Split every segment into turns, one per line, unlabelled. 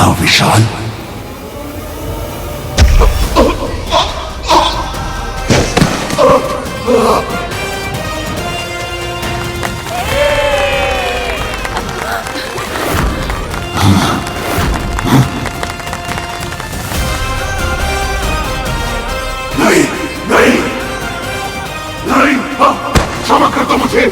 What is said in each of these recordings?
ना विशाल। नहीं नहीं नहीं, क्षमा कर दो मुझे।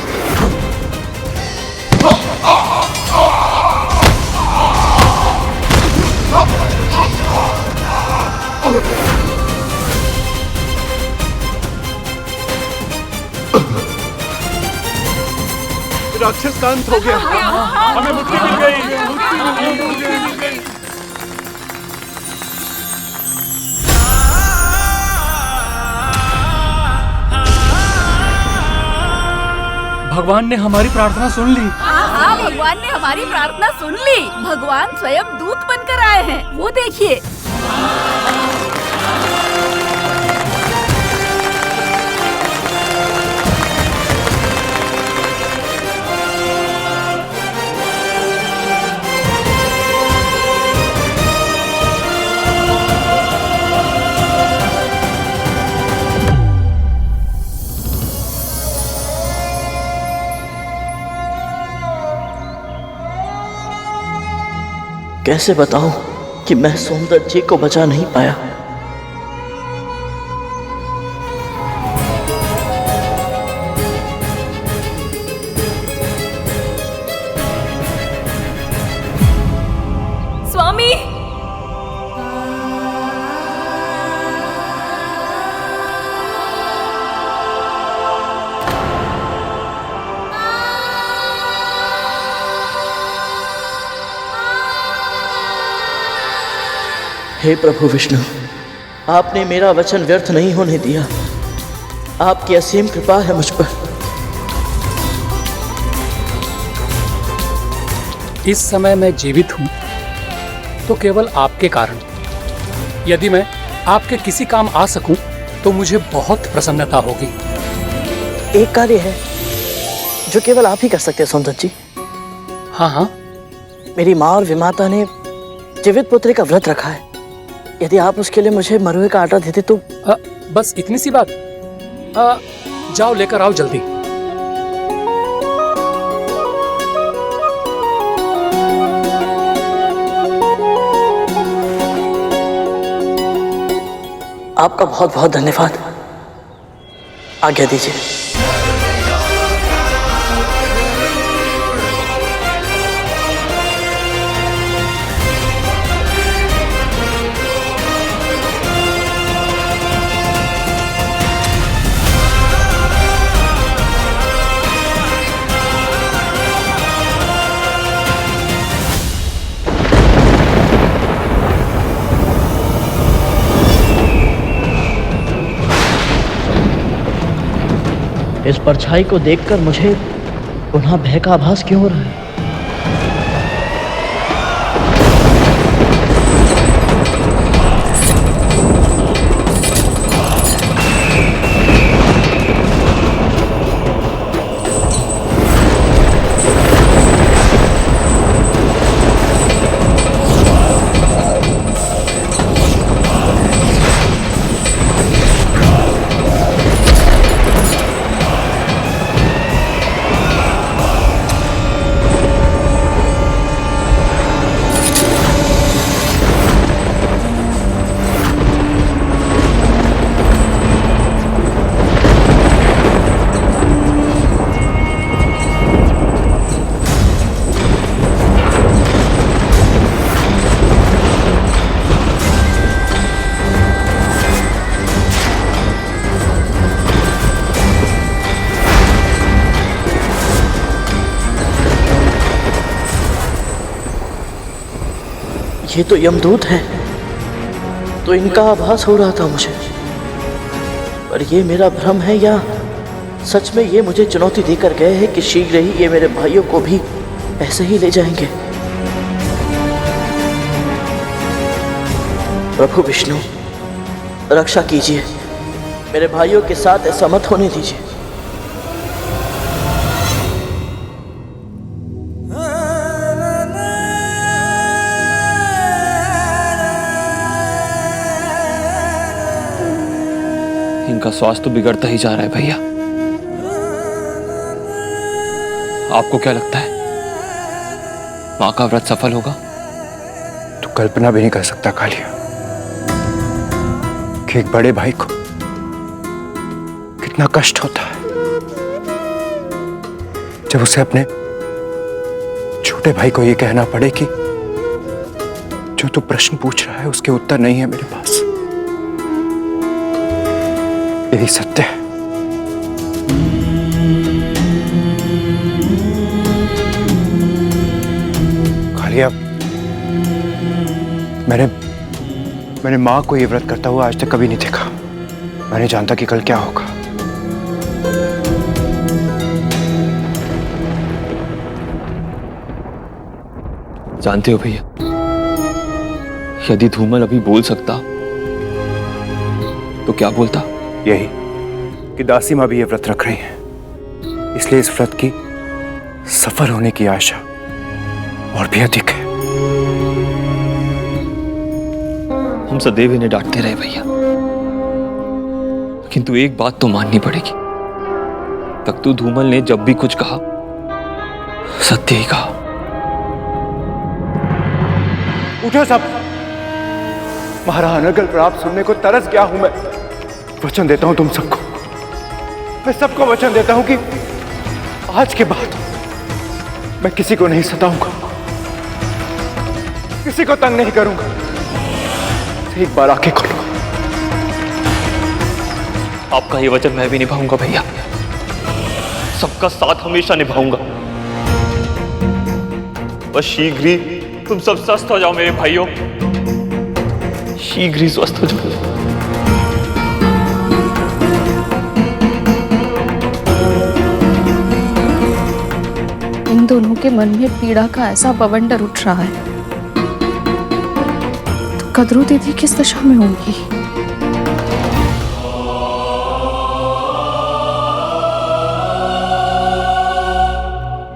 राक्षस का अंत हो गया। हमें मुक्ति मिल गई।
भगवान ने हमारी प्रार्थना सुन ली।
हाँ, भगवान ने हमारी प्रार्थना सुन ली। भगवान स्वयं दूत बनकर आए हैं, वो देखिए।
कैसे बताऊं कि मैं सोमदत्त जी को बचा नहीं पाया।
स्वामी,
हे प्रभु विष्णु, आपने मेरा वचन व्यर्थ नहीं होने दिया। आपकी असीम कृपा है मुझ पर।
इस समय मैं जीवित हूँ तो केवल आपके कारण। यदि मैं आपके किसी काम आ सकूं तो मुझे बहुत प्रसन्नता होगी।
एक कार्य है जो केवल आप ही कर सकते हैं सोमदत्त जी।
हाँ हाँ।
मेरी माँ और विमाता ने जीवित पुत्री का व्रत रखा है। यदि आप उसके लिए मुझे मरुए का आटा देते तो।
बस इतनी सी बात। जाओ लेकर आओ जल्दी।
आपका बहुत बहुत धन्यवाद। आज्ञा दीजिए। इस परछाई को देखकर मुझे पुनः भय का आभास क्यों हो रहा है? ये तो यमदूत है, तो इनका आभास हो रहा था मुझे। पर ये मेरा भ्रम है या सच में ये मुझे चुनौती देकर गए हैं कि शीघ्र ही ये मेरे भाइयों को भी ऐसे ही ले जाएंगे। प्रभु विष्णु, रक्षा कीजिए, मेरे भाइयों के साथ ऐसा मत होने दीजिए।
का स्वास्थ्य तो बिगड़ता ही जा रहा है भैया। आपको क्या लगता है मां का व्रत सफल होगा?
तू कल्पना भी नहीं कर सकता कालिया कि एक बड़े भाई को कितना कष्ट होता है जब उसे अपने छोटे भाई को यह कहना पड़े कि जो तू प्रश्न पूछ रहा है उसके उत्तर नहीं है मेरे पास। यही सत्य है। कालिया, मैंने मां को ये व्रत करता हुआ आज तक कभी नहीं देखा। मैं नहीं जानता कि कल क्या होगा।
जानते हो भैया, यदि धूमल अभी बोल सकता तो क्या बोलता?
यही कि दासी मां भी ये व्रत रख रही है, इसलिए इस व्रत की सफल होने की आशा और भी अधिक है।
हम सदैव इन्हें डांटते रहे भैया, किंतु एक बात तो माननी पड़ेगी, तख्तू धूमल ने जब भी कुछ कहा सत्य ही कहा।
उठो सब, महाराज अनर्गल प्राप्त सुनने को तरस गया हूं मैं। वचन देता हूं तुम सबको, मैं सबको वचन देता हूं कि आज के बाद मैं किसी को नहीं सताऊंगा, किसी को तंग नहीं करूंगा। एक बार आंखें खोलो।
आपका ये वचन मैं भी निभाऊंगा भैया, सबका साथ हमेशा निभाऊंगा। बस शीघ्र ही तुम सब स्वस्थ हो जाओ मेरे भाइयों, शीघ्र ही स्वस्थ हो जाओ।
इन दोनों के मन में पीड़ा का ऐसा बवंडर उठ रहा है, तो कदरू दीदी किस दशा में होंगी?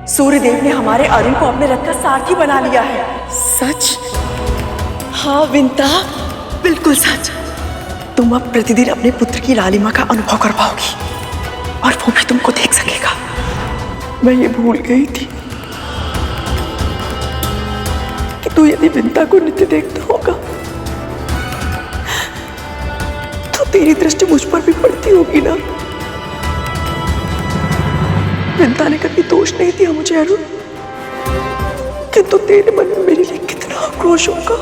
सूर्यदेव ने हमारे अरुण को अपने रथ का सारथी बना लिया है। सच? हाँ विंता, बिल्कुल सच। तुम अब प्रतिदिन अपने पुत्र की लालिमा का अनुभव कर पाओगी और वो भी तुमको देख सकेगा। मैं ये भूल गई थी कि तू यदि विंता को नित्य देखता होगा तो तेरी दृष्टि मुझ पर भी पड़ती होगी ना। विंता ने कभी दोष नहीं दिया मुझे अरुण, किंतु तेरे मन में मेरे लिए कितना आक्रोश होगा।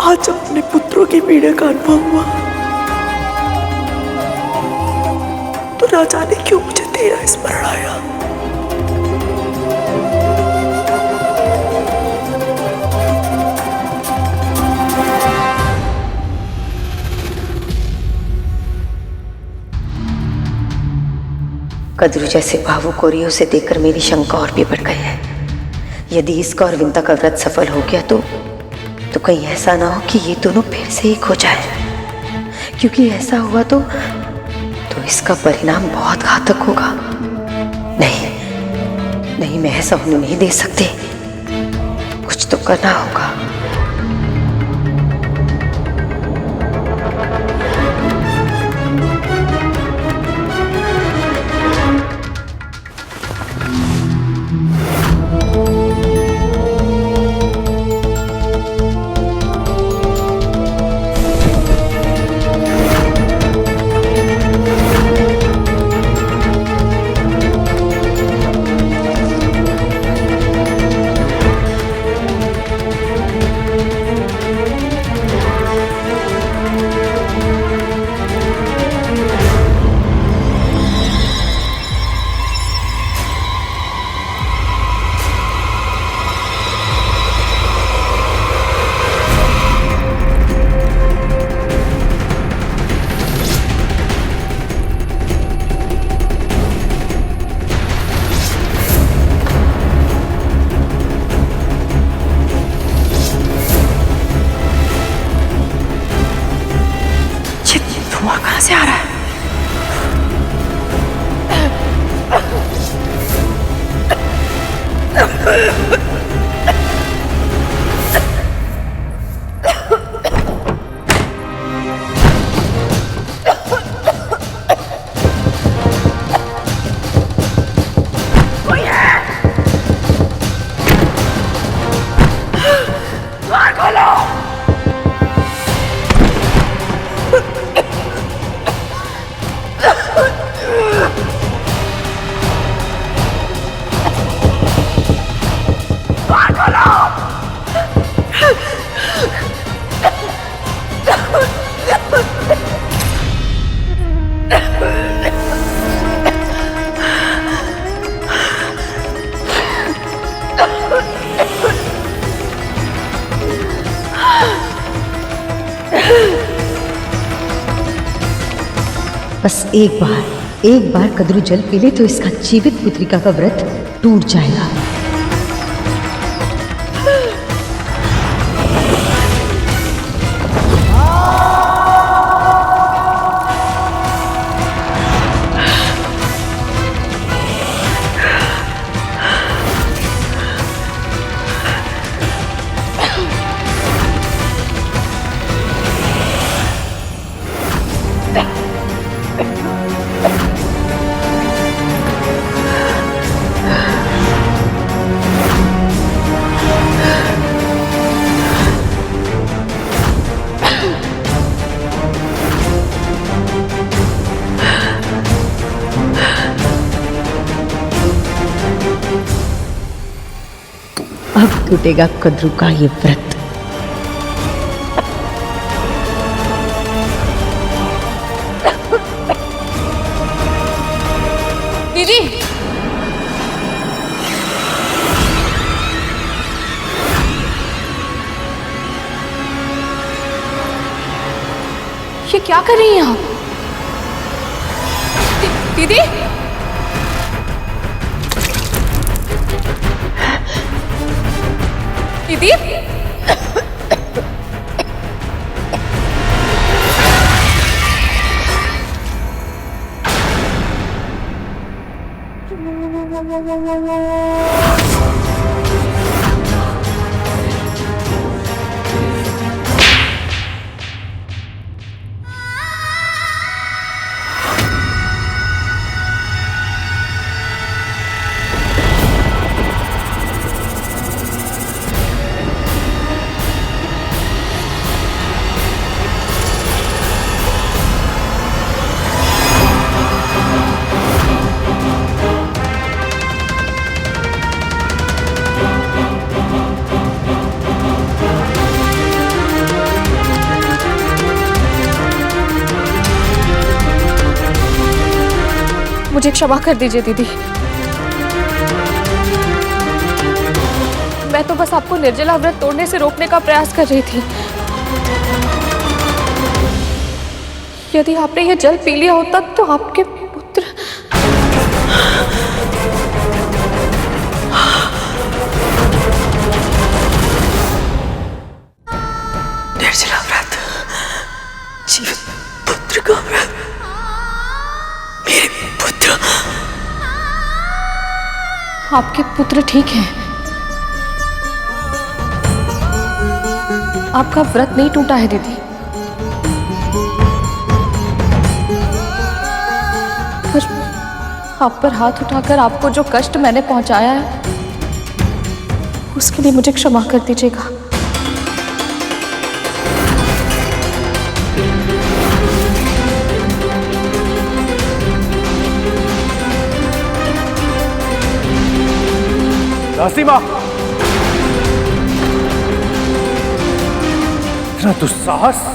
आज अपने पुत्रों की पीड़ा का अनुभव हुआ तो ना जाने क्यों मुझे तेरा स्मरण आया।
कद्रू जैसे भावुक और उसे देखकर मेरी शंका और भी बढ़ गई है। यदि इसका और विंता का व्रत सफल हो गया तो कहीं ऐसा ना हो कि ये दोनों फिर से एक हो जाए, क्योंकि ऐसा हुआ तो इसका परिणाम बहुत घातक होगा। नहीं, मैं ऐसा होने नहीं दे सकती। कुछ तो करना होगा।
कहां से आ रहा है?
बस एक बार कद्रू जल पी ले तो इसका जीवित पुत्रिका का व्रत टूट जाएगा। अब टूटेगा कद्रू का ये व्रत।
दीदी, ये क्या कर रही हैं आप? दीदी, दीदी, मुझे क्षमा कर दीजिए दीदी। मैं तो बस आपको निर्जला व्रत तोड़ने से रोकने का प्रयास कर रही थी। यदि आपने ये जल पी लिया होता तो आपके पुत्र।
निर्जला व्रत, जीवित पुत्र का व्रत, मेरे पुत्र।
आपके पुत्र ठीक हैं। आपका व्रत नहीं टूटा है दीदी। पर आप पर हाथ उठाकर आपको जो कष्ट मैंने पहुंचाया है उसके लिए मुझे क्षमा कर दीजिएगा।
रासीमा, इतना दुस्साहस!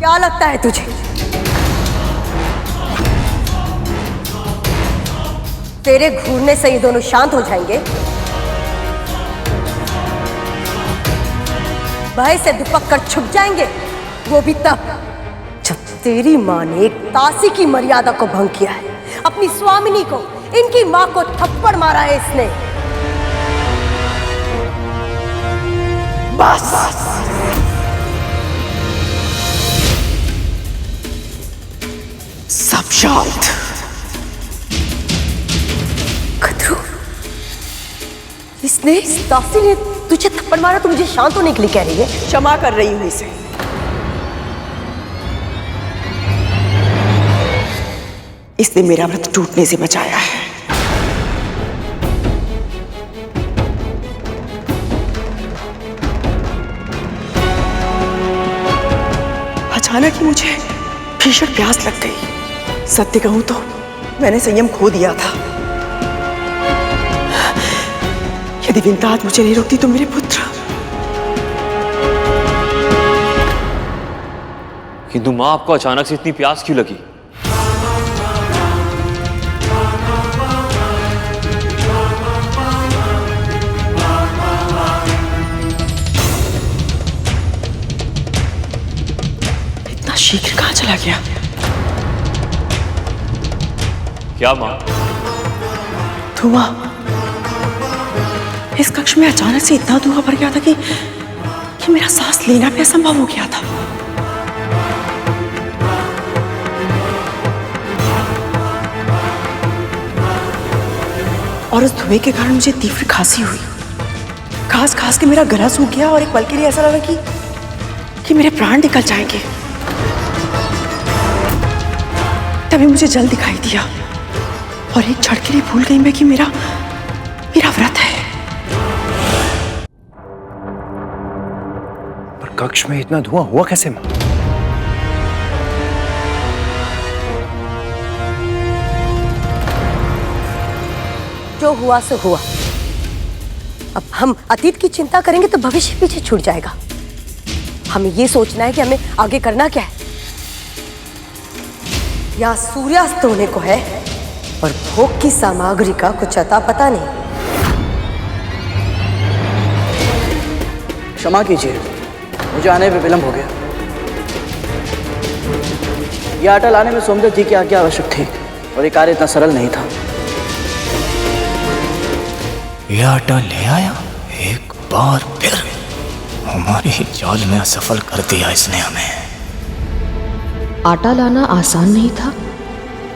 क्या लगता है तुझे तेरे घूरने से ये दोनों शांत हो जाएंगे? भय से दुपक कर छुप जाएंगे, वो भी तब जब तेरी माँ ने एक दासी की मर्यादा को भंग किया है। अपनी स्वामिनी को, इनकी माँ को थप्पड़ मारा है इसने। बस सब शांत। कद्रू, इसने, इस दासी ने तुझे थप्पड़ मारा तो मुझे शांत होने के लिए कह रही है? क्षमा कर रही हूं इसे। इसने मेरा व्रत टूटने से बचाया है। अचानक ही मुझे भीषण प्यास लग गई। सत्य कहूं तो मैंने संयम खो दिया था। यदि विंता आज मुझे नहीं रोकती तो मेरे पुत्र।
किंतु माँ, आपको अचानक से इतनी प्यास क्यों लगी?
इतना शीघ्र कहाँ चला गया?
क्या माँ?
धुआं। इस कक्ष में अचानक से इतना धुआं भर गया था कि मेरा सांस लेना भी असंभव हो गया था। और उस धुएं के कारण मुझे तीव्र खांसी हुई। खांस खांस के मेरा गला सूख गया और एक पल के लिए ऐसा लगा कि मेरे प्राण निकल जाएंगे। तभी मुझे जल दिखाई दिया और एक क्षण के लिए भूल गई मैं कि मेरा व्रत है।
पर कक्ष में इतना धुआं हुआ कैसे मां?
जो हुआ सो हुआ। अब हम अतीत की चिंता करेंगे तो भविष्य पीछे छूट जाएगा। हमें ये सोचना है कि हमें आगे करना क्या है। यहाँ सूर्यास्त होने को है और भोग की सामग्री का कुछ अता पता नहीं।
क्षमा कीजिए, मुझे आने में विलंब हो गया। यह आटा लाने में सोमदत्त जी की आज्ञा आवश्यक थी और ये कार्य इतना सरल नहीं था।
यह आटा ले आया, एक बार फिर हमारी ही जाल में असफल कर दिया इसने हमें।
आटा लाना आसान नहीं था,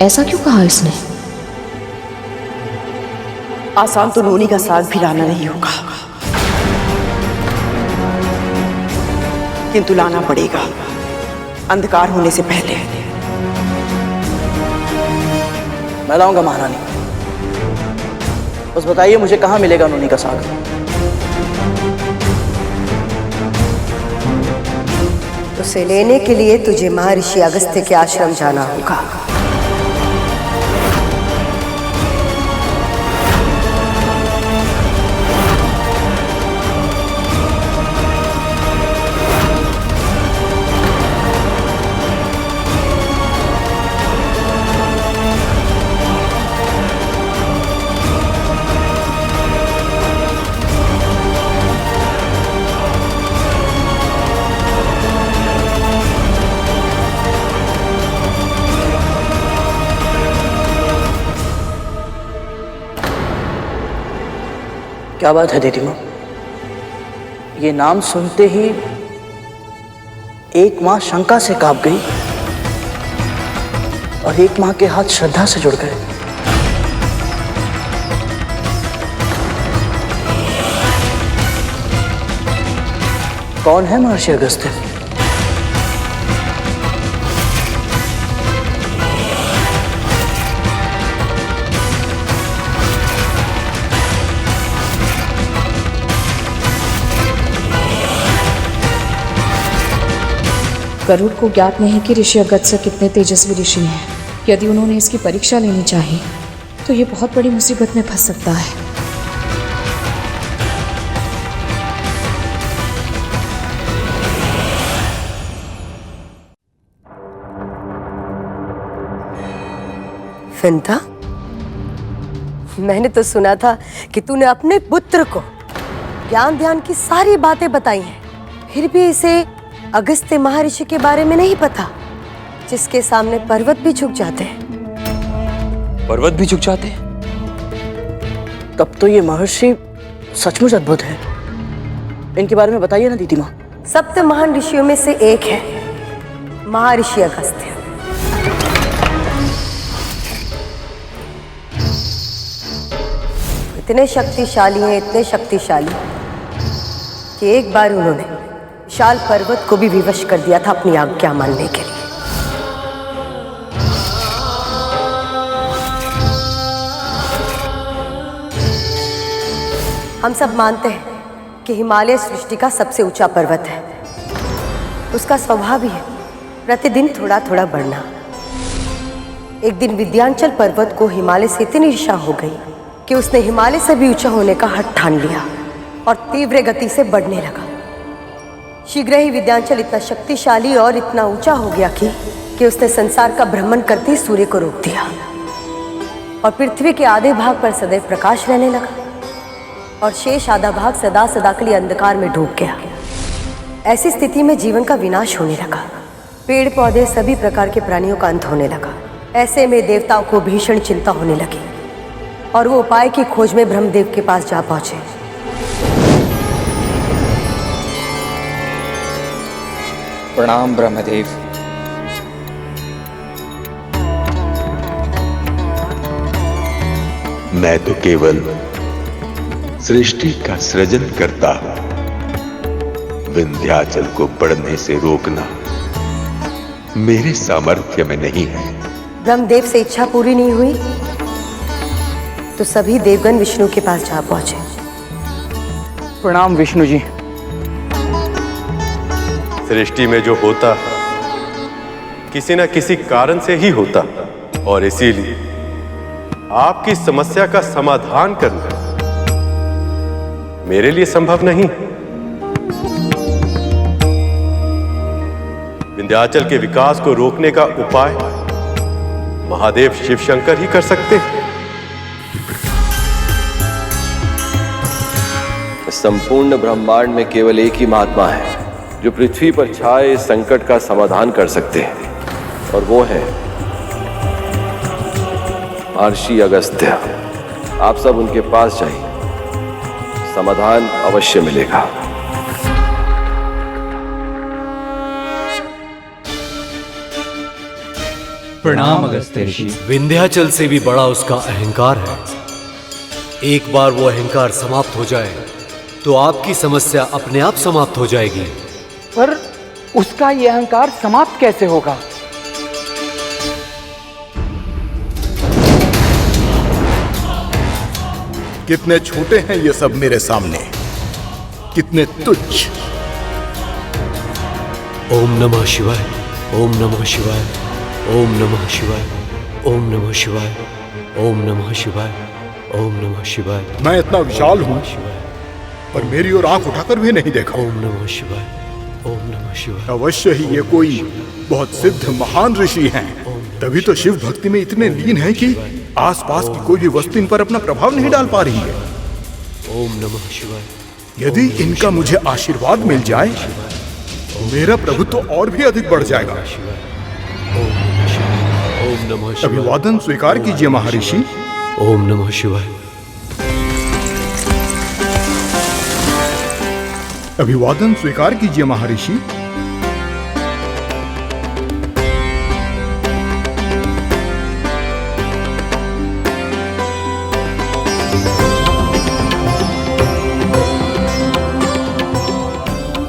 ऐसा क्यों कहा इसने?
आसान तो नोनी का साग भी लाना नहीं होगा, किंतु लाना पड़ेगा अंधकार होने से पहले।
मैं लाऊंगा महारानी, बस बताइए मुझे कहाँ मिलेगा नोनी का साग?
उसे लेने के लिए तुझे महर्षि अगस्त्य के आश्रम जाना होगा।
क्या बात है दीदी माँ, ये नाम सुनते ही एक माँ शंका से कांप गई और एक माँ के हाथ श्रद्धा से जुड़ गए। कौन है महर्षि अगस्त्य?
गरुड़ को ज्ञात नहीं कि ऋषि अगस्त्य कितने तेजस्वी ऋषि हैं। यदि उन्होंने इसकी परीक्षा लेनी चाहिए तो ये बहुत बड़ी मुसीबत में फंस सकता है।
विंता, मैंने तो सुना था कि तूने अपने पुत्र को ज्ञान ध्यान की सारी बातें बताई हैं, फिर भी इसे अगस्त्य महर्षि के बारे में नहीं पता, जिसके सामने पर्वत भी झुक जाते हैं।
पर्वत भी झुक जाते हैं?
तब तो ये महर्षि सचमुच अद्भुत है। इनके बारे में बताइए ना दीदी माँ।
सप्त महान ऋषियों में से एक है महर्षि अगस्त्य। इतने शक्तिशाली हैं, इतने शक्तिशाली कि एक बार उन्होंने विशाल पर्वत को भी विवश कर दिया था अपनी आज्ञा मानने के लिए।
हम सब मानते हैं कि हिमालय सृष्टि का सबसे ऊंचा पर्वत है। उसका स्वभाव ही है प्रतिदिन थोड़ा थोड़ा बढ़ना। एक दिन विंध्याचल पर्वत को हिमालय से इतनी ईर्ष्या हो गई कि उसने हिमालय से भी ऊंचा होने का हठ ठान लिया और तीव्र गति से बढ़ने लगा। शीघ्र ही विंध्याचल इतना शक्तिशाली और इतना ऊंचा हो गया कि उसने संसार का भ्रमण करते ही सूर्य को रोक दिया और पृथ्वी के आधे भाग पर सदैव प्रकाश रहने लगा और शेष आधा भाग सदा सदा के लिए अंधकार में डूब गया। ऐसी स्थिति में जीवन का विनाश होने लगा। पेड़ पौधे सभी प्रकार के प्राणियों का अंत होने लगा। ऐसे में देवताओं को भीषण चिंता होने लगी और वो उपाय की खोज में ब्रह्मदेव के पास जा पहुंचे।
प्रणाम ब्रह्मदेव।
मैं तो केवल सृष्टि का सृजन करता हूं। विंध्याचल को बढ़ने से रोकना मेरे सामर्थ्य में नहीं है।
ब्रह्मदेव से इच्छा पूरी नहीं हुई तो सभी देवगण विष्णु के पास जा पहुंचे।
प्रणाम विष्णु जी।
सृष्टि में जो होता किसी न किसी कारण से ही होता और इसीलिए आपकी समस्या का समाधान करना मेरे लिए संभव नहीं। विंध्याचल के विकास को रोकने का उपाय महादेव शिव शंकर ही कर सकते हैं।
संपूर्ण ब्रह्मांड में केवल एक ही महात्मा है जो पृथ्वी पर छाए इस संकट का समाधान कर सकते हैं और वो है महर्षि अगस्त्य। आप सब उनके पास जाइए, समाधान अवश्य मिलेगा।
प्रणाम अगस्त्य ऋषि। विंध्याचल से भी बड़ा उसका अहंकार है। एक बार वो अहंकार समाप्त हो जाए तो आपकी समस्या अपने आप समाप्त हो जाएगी।
पर उसका ये अहंकार समाप्त कैसे होगा?
कितने छोटे हैं ये सब मेरे सामने, कितने तुच्छ।
ओम नमः शिवाय, ओम नमः शिवाय, ओम नमः शिवाय, ओम नमः शिवाय, ओम नमः शिवाय, ओम नमः शिवाय।
मैं इतना विशाल हूं और मेरी ओर आंख उठाकर भी नहीं देखा।
ओम नमः शिवाय, ओम नमः शिवाय।
अवश्य ही ये कोई बहुत सिद्ध महान ऋषि हैं। तभी तो शिव भक्ति में इतने लीन हैं कि आसपास की कोई भी वस्तु इन पर अपना प्रभाव नहीं डाल पा रही है।
ओम नमः शिवाय।
यदि इनका मुझे आशीर्वाद मिल जाए तो मेरा प्रभुत्व तो और भी अधिक बढ़ जाएगा।
ओम नमः शिवाय।
अभिवादन स्वीकार कीजिए महर्षि।
ओम नमः शिवाय।
अभिवादन स्वीकार कीजिए महर्षि।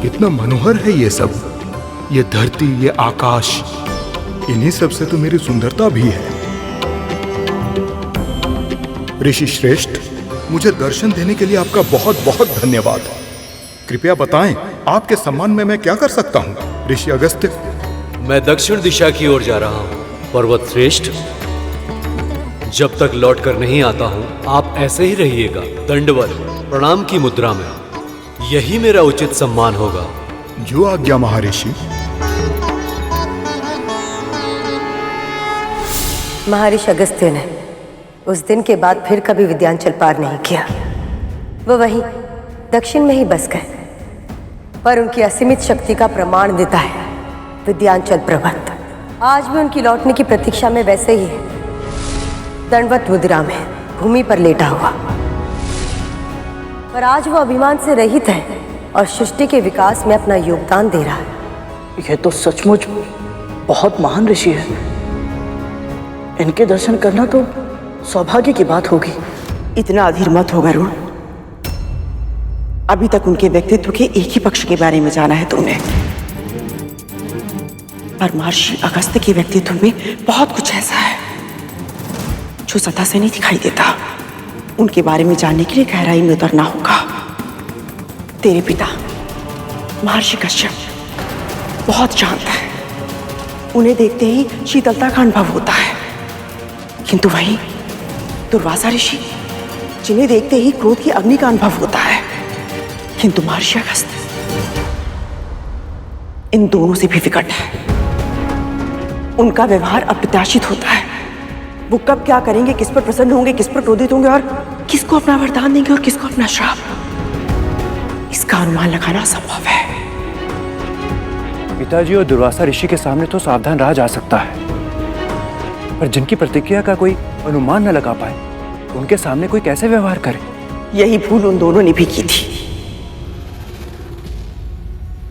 कितना मनोहर है ये सब, ये धरती, ये आकाश। इन्हीं सब से तो मेरी सुंदरता भी है। ऋषि श्रेष्ठ, मुझे दर्शन देने के लिए आपका बहुत बहुत धन्यवाद। कृपया बताएं, आपके सम्मान में मैं क्या कर सकता हूँ? ऋषि अगस्त्य।
मैं दक्षिण दिशा की ओर जा रहा हूँ। पर्वत श्रेष्ठ, जब तक लौट कर नहीं आता हूँ आप ऐसे ही रहिएगा, दंडवत प्रणाम की मुद्रा में। यही मेरा उचित सम्मान होगा।
जो आज्ञा महर्षि।
महर्षि अगस्त्य ने उस दिन के बाद फिर कभी विंध्याचल पार नहीं किया। वो वहीं दक्षिण में ही बस गए। पर उनकी असीमित शक्ति का प्रमाण देता है विंध्याचल पर्वत। आज भी उनकी लौटने की प्रतीक्षा में वैसे ही है, दंडवत मुद्रा में भूमि पर लेटा हुआ। पर आज वो अभिमान से रहित है और सृष्टि के विकास में अपना योगदान दे रहा है।
यह तो सचमुच बहुत महान ऋषि है। इनके दर्शन करना तो सौभाग्य की बात होगी।
इतना अधीर मत हो वरुण। अभी तक उनके व्यक्तित्व के एक ही पक्ष के बारे में जाना है तुमने, पर महर्षि अगस्त्य के व्यक्तित्व में बहुत कुछ ऐसा है जो सतह से नहीं दिखाई देता। उनके बारे में जानने के लिए गहराई में उतरना होगा। तेरे पिता महर्षि कश्यप बहुत शांत है। उन्हें देखते ही शीतलता का अनुभव होता है, किंतु वही दुर्वासा ऋषि, जिन्हें देखते ही क्रोध की अग्नि का अनुभव होता है, किंतु महर्षि अगस्त इन दोनों से भी विकट है। उनका व्यवहार अप्रत्याशित होता है। वो कब क्या करेंगे, किस पर प्रसन्न होंगे, किस पर क्रोधित होंगे और किसको अपना वरदान देंगे और किसको अपना श्राप, इसका अनुमान लगाना असंभव है।
पिताजी और दुर्वासा ऋषि के सामने तो सावधान रहा जा सकता है, पर जिनकी प्रतिक्रिया का कोई अनुमान न लगा पाए, उनके सामने कोई कैसे व्यवहार करे?
यही भूल उन दोनों ने भी की थी।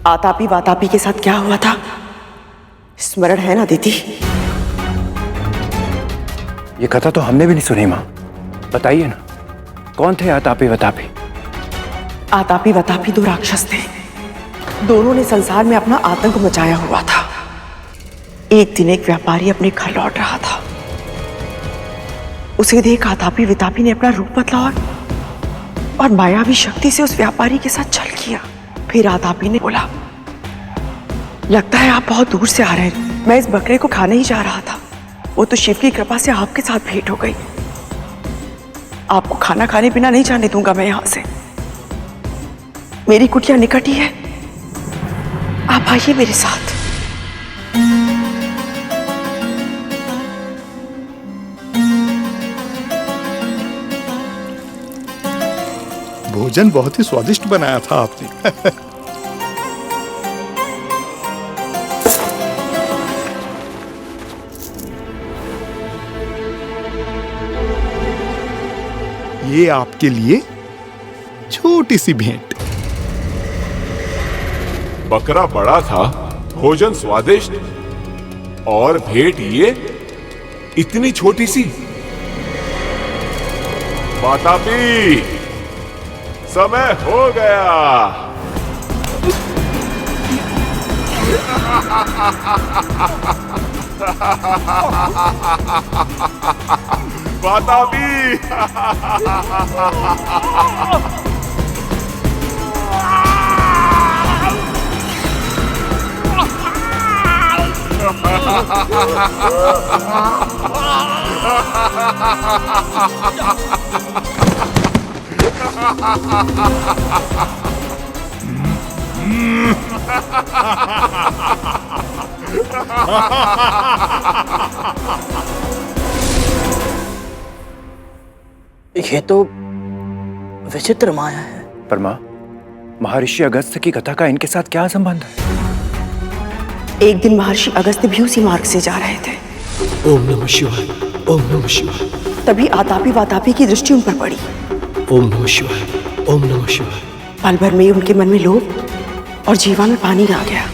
आतापी वातापी के साथ क्या हुआ था, स्मरण है ना दीदी?
ये कथा तो हमने भी नहीं सुनी माँ, बताइए ना, कौन थे आतापी वातापी?
आतापी वातापी दो राक्षस थे। दोनों ने संसार में अपना आतंक मचाया हुआ था। एक दिन एक व्यापारी अपने घर लौट रहा था। उसे देख आतापी वितापी ने अपना रूप बदला और मायावी शक्ति से उस व्यापारी के साथ छल किया। फिर आतापी ने बोला, लगता है आप बहुत दूर से आ रहे हैं। मैं इस बकरे को खाने ही जा रहा था, वो तो शिव की कृपा से आपके साथ भेंट हो गई। आपको खाना खाने पीना नहीं जाने दूंगा मैं यहां से। मेरी कुटिया निकट ही है, आप आइए मेरे साथ।
भोजन बहुत ही स्वादिष्ट बनाया था आपने। ये आपके लिए छोटी सी भेंट।
बकरा बड़ा था, भोजन स्वादिष्ट, और भेंट ये इतनी छोटी सी। वातापी, समय हो गया। वातापी।
ये तो विचित्र माया है।
पर माँ, महर्षि अगस्त्य की कथा का इनके साथ क्या संबंध है?
एक दिन महर्षि अगस्त्य भी उसी मार्ग से जा रहे थे।
ओम नमः शिवाय, ओम नमः शिवाय।
तभी आतापी वातापी की दृष्टि उन पर पड़ी।
ओम नमः शिवाय, ओम नमः शिवाय।
पल भर में उनके मन में लोभ और जीवा में पानी आ गया।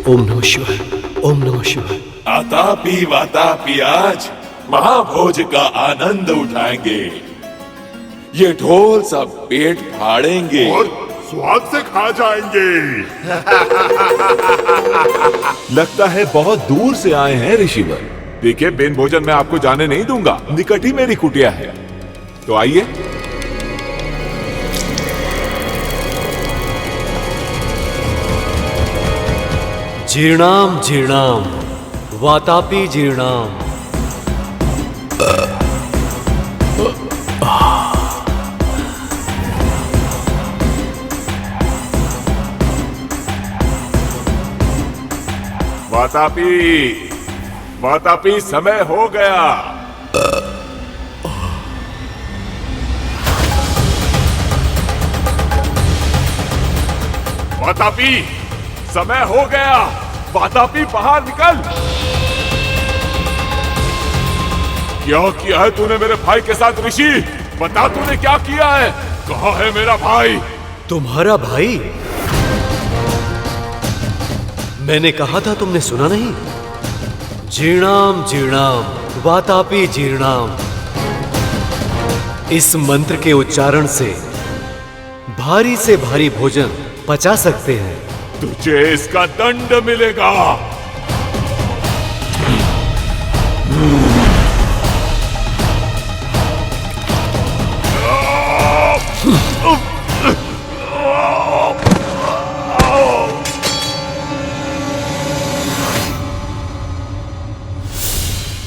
ओम नमः शिवाय, ओम नमः शिवाय।
आतापी वातापी आज महाभोज का आनंद उठाएंगे। ये ढोल सब पेट फाड़ेंगे और स्वाद से खा जाएंगे। लगता है बहुत दूर से आए हैं ऋषिवर। देखिए, बिन भोजन मैं आपको जाने नहीं दूंगा, निकट ही मेरी कुटिया है। तो आइए।
जीर्णाम जीर्णाम वातापी जीर्णाम।
वातापी, वातापी, समय हो गया। वातापी, समय हो गया। वातापी, बाहर निकल। क्या किया है तूने मेरे भाई के साथ ऋषि? बता, तूने क्या किया है? कहाँ है मेरा भाई?
तुम्हारा भाई? मैंने कहा था, तुमने सुना नहीं? जीर्णाम जीर्णाम वातापी जीर्णाम। इस मंत्र के उच्चारण से भारी से भारी भोजन पचा सकते हैं।
तुझे इसका दंड मिलेगा।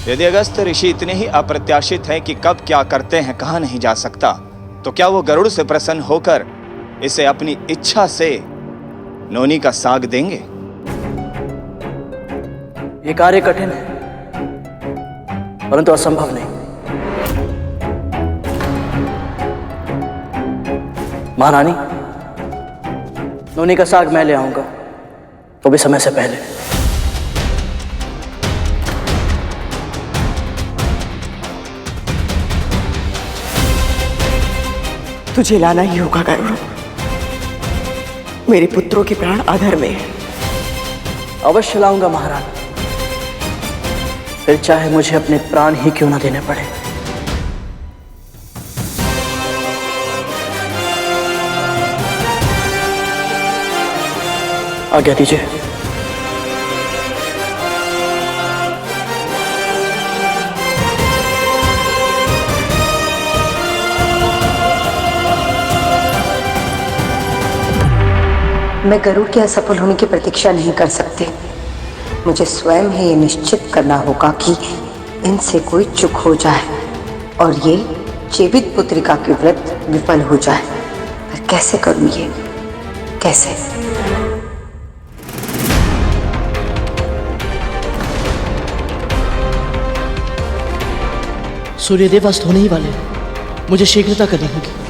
यदि अगस्त ऋषि इतने ही अप्रत्याशित हैं कि कब क्या करते हैं कहा नहीं जा सकता, तो क्या वो गरुड़ से प्रसन्न होकर इसे अपनी इच्छा से नोनी का साग देंगे?
ये कार्य कठिन है, परंतु असंभव नहीं। महारानी, नोनी का साग मैं ले आऊंगा, वो भी समय से पहले।
तुझे लाना ही होगा गरुड़। मेरे पुत्रों के प्राण अधर में है।
अवश्य लाऊंगा महारानी, फिर चाहे मुझे अपने प्राण ही क्यों ना देने पड़े। आज्ञा दीजिए।
मैं गरुड़ के असफल होने की प्रतीक्षा नहीं कर सकती। मुझे स्वयं ही ये निश्चित करना होगा कि इनसे कोई चूक हो जाए और ये जीवित पुत्रिका के व्रत विफल हो जाए। पर कैसे करूं ये? कैसे?
सूर्यदेव अस्त होने ही वाले हैं। मुझे शीघ्रता करनी होगी।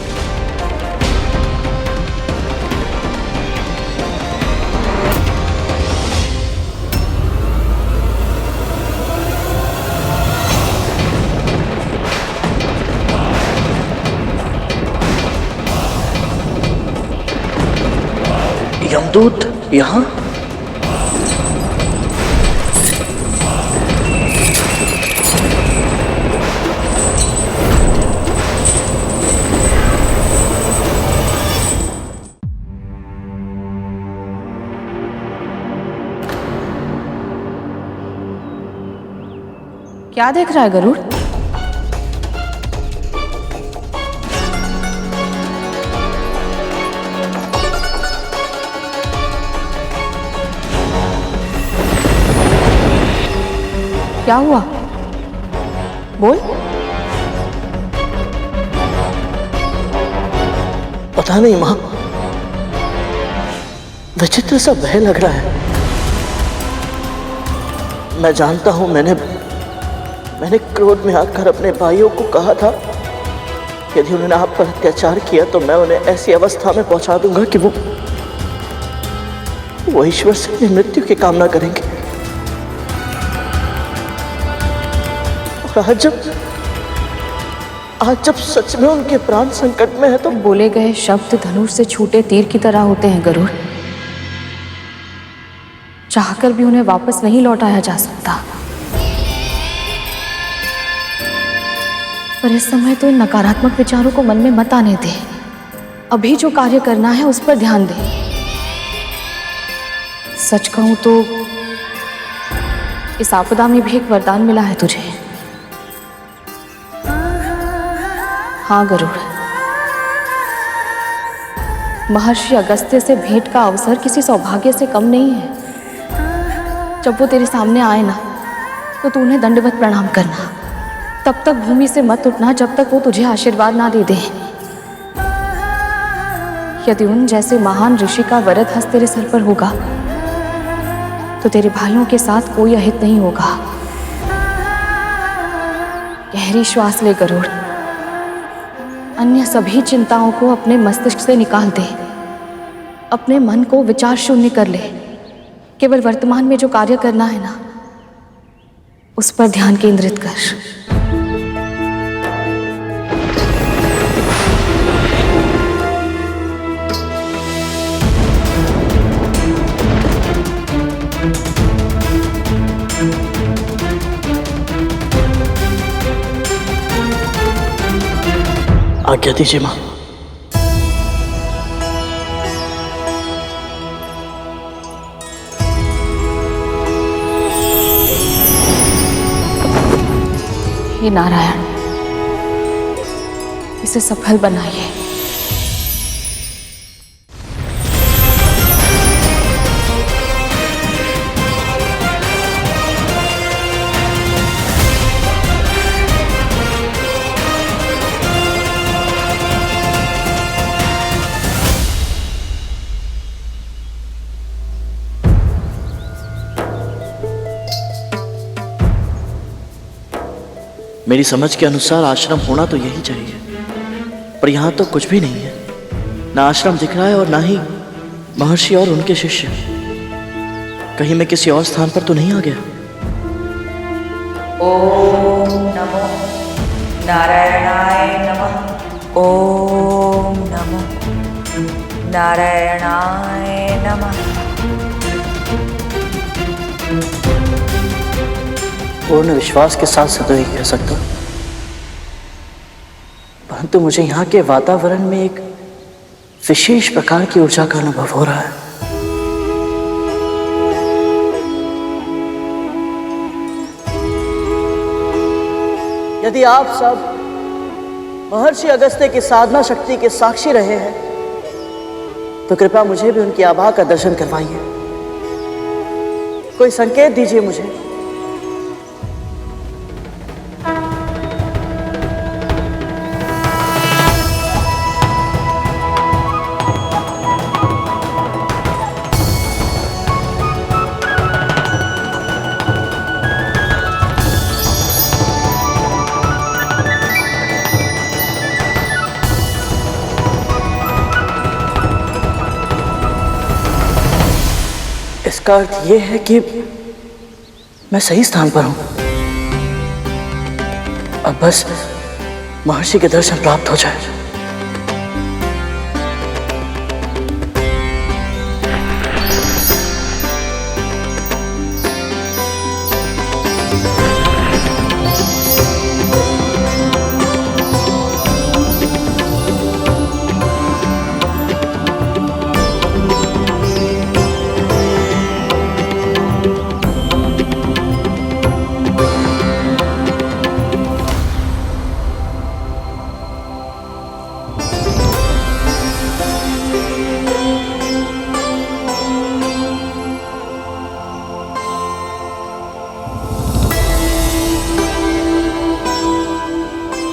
यमदूत यहाँ?
क्या देख रहा है गरुड़? क्या हुआ? बोल।
पता नहीं मां, विचित्र सा भय लग रहा है। मैं जानता हूं मैंने क्रोध में आकर अपने भाइयों को कहा था यदि उन्होंने आप पर अत्याचार किया तो मैं उन्हें ऐसी अवस्था में पहुंचा दूंगा कि वो ईश्वर से अपनी मृत्यु की कामना करेंगे। और आज जब सच में उनके प्राण संकट में है तो
बोले गए शब्द धनुष से छूटे तीर की तरह होते हैं गरुड़। चाहकर भी उन्हें वापस नहीं लौटाया जा सकता। पर इस समय तो इन नकारात्मक विचारों को मन में मत आने दे। अभी जो कार्य करना है उस पर ध्यान दे। सच कहूं तो इस आपदा में भी एक वरदान मिला है तुझे। हाँ गरुड़, महर्षि अगस्त्य से भेंट का अवसर किसी सौभाग्य से कम नहीं है। जब वो तेरे सामने आए ना तो तू उन्हें दंडवत प्रणाम करना। तब तक भूमि से मत उठना जब तक वो तुझे आशीर्वाद ना दे दे। यदि उन जैसे महान ऋषि का वरद हस्त तेरे सर पर होगा तो तेरे भाइयों के साथ कोई अहित नहीं होगा। गहरी श्वास ले गरुड़, अन्य सभी चिंताओं को अपने मस्तिष्क से निकाल दे। अपने मन को विचार शून्य कर ले। केवल वर्तमान में जो कार्य करना है ना उस पर ध्यान केंद्रित कर।
आज्ञा दीजिए मां।
हे नारायण, इसे सफल बनाइए।
मेरी समझ के अनुसार आश्रम होना तो यही चाहिए, पर यहाँ तो कुछ भी नहीं है। ना आश्रम दिख रहा है और ना ही महर्षि और उनके शिष्य। कहीं मैं किसी और स्थान पर तो नहीं आ गया?
ओम नमो नारायणाय नमः। ओम नमो नारायणाय नमः।
पूर्ण विश्वास के साथ से तो ये कह सकता हूं, परंतु मुझे यहाँ के वातावरण में एक विशेष प्रकार की ऊर्जा का अनुभव हो रहा है। यदि आप सब महर्षि अगस्त्य की साधना शक्ति के साक्षी रहे हैं तो कृपया मुझे भी उनकी आभा का दर्शन करवाइए। कोई संकेत दीजिए मुझे। इसका अर्थ यह है कि मैं सही स्थान पर हूं। अब बस महर्षि के दर्शन प्राप्त हो जाए।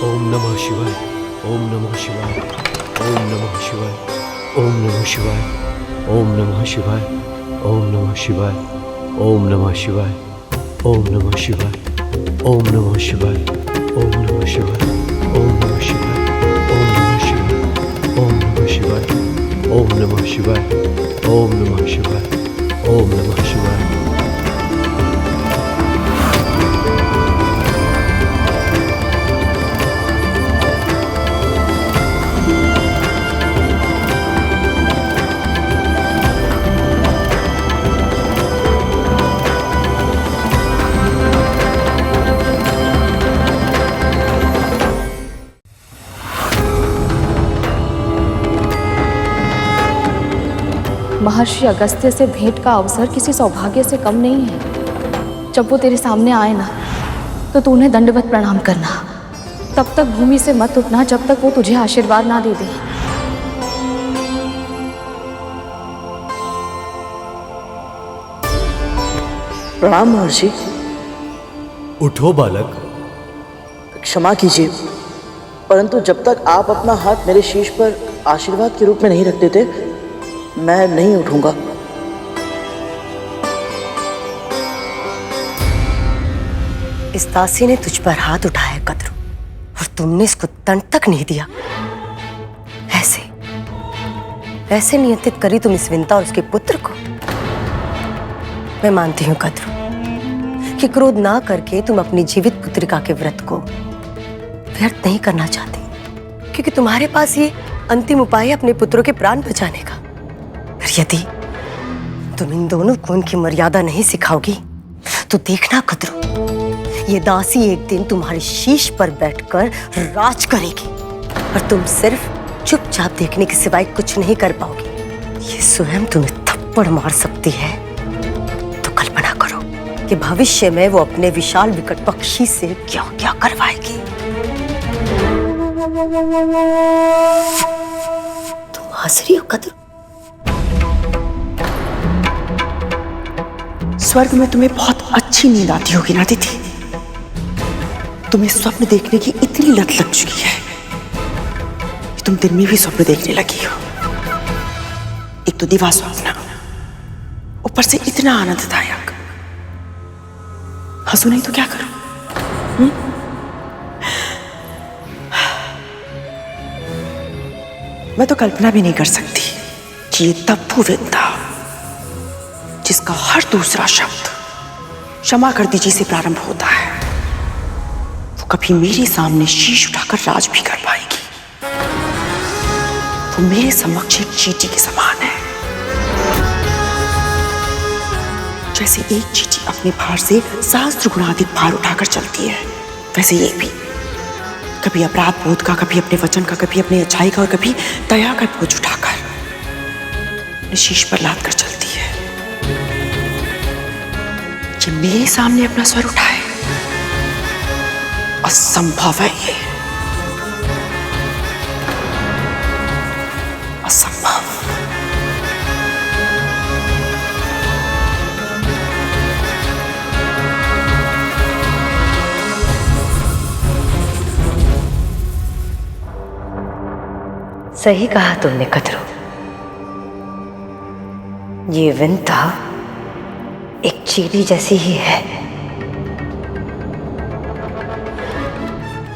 ओम नमः शिवाय। ओम नमः शिवाय। ओम नमः शिवाय। ओम नमः शिवाय। ओम नमः शिवाय। ओम नमः शिवाय। ओम नमः शिवाय। ओम नमः शिवाय। ओम नमः शिवाय। ओम नमः शिवाय। ओम नमः शिवाय। ओम नमः शिवाय। ओम नमः शिवाय। ओम नमः शिवाय। ओम नमः शिवाय।
महर्षि अगस्त्य से भेंट का अवसर किसी सौभाग्य से कम नहीं है। जब वो तेरे सामने आए ना तो तू उन्हें दंडवत प्रणाम करना। तब तक भूमि से मत उठना जब तक वो तुझे आशीर्वाद ना दे दे।
प्रणाम महर्षि।
उठो बालक।
क्षमा कीजिए, परंतु जब तक आप अपना हाथ मेरे शीश पर आशीर्वाद के रूप में नहीं रख देते मैं नहीं उठूंगा।
इस दासी ने तुझ पर हाथ उठाया कद्रू, और तुमने इसको दंड तक नहीं दिया। ऐसे नियंत्रित करी तुम इस विंता और उसके पुत्र को। मैं मानती हूं कद्रू कि क्रोध ना करके तुम अपनी जीवित पुत्रिका के व्रत को व्यर्थ नहीं करना चाहते, क्योंकि तुम्हारे पास ये अंतिम उपाय है अपने पुत्रों के प्राण बचाने का। पर यदि तुम इन दोनों को उनकी मर्यादा नहीं सिखाओगी तो देखना कद्रू, ये दासी एक दिन तुम्हारे शीश पर बैठकर राज करेगी और तुम सिर्फ चुपचाप देखने के सिवाय कुछ नहीं कर पाओगी। ये स्वयं तुम्हें थप्पड़ मार सकती है। तो कल्पना करो कि भविष्य में वो अपने विशाल विकट पक्षी से क्या क्या करवाएगी। तुम हंस रही हो कद्रू?
स्वर्ग में तुम्हें बहुत अच्छी नींद आती होगी ना दीदी? तुम्हें स्वप्न देखने की इतनी लत लग चुकी है कि तुम दिन में भी स्वप्न देखने लगी हो। एक तो दिवा स्वप्न, ऊपर से इतना आनंददायक। हंसू नहीं तो क्या करूं? मैं तो कल्पना भी नहीं कर सकती कि ये तब्बू विंता, जिसका हर दूसरा शब्द क्षमा कर दीजिए से प्रारंभ होता है, वो कभी मेरे सामने शीश उठाकर राज भी कर पाएगी। वो मेरे समक्ष एक चींटी के समान है। जैसे एक चींटी अपने भार से सहस्त्र गुना अधिक भार उठाकर चलती है, वैसे ये भी कभी अपराध बोध का, कभी अपने वचन का, कभी अपनी अच्छाई का और कभी दया का बोझ उठाकर शीश पर लाद कर चलती है। ये मेरे सामने अपना स्वर उठाए, असंभव है। ये असंभव।
सही कहा तुमने कतरू। ये विंता एक चींटी जैसी ही है,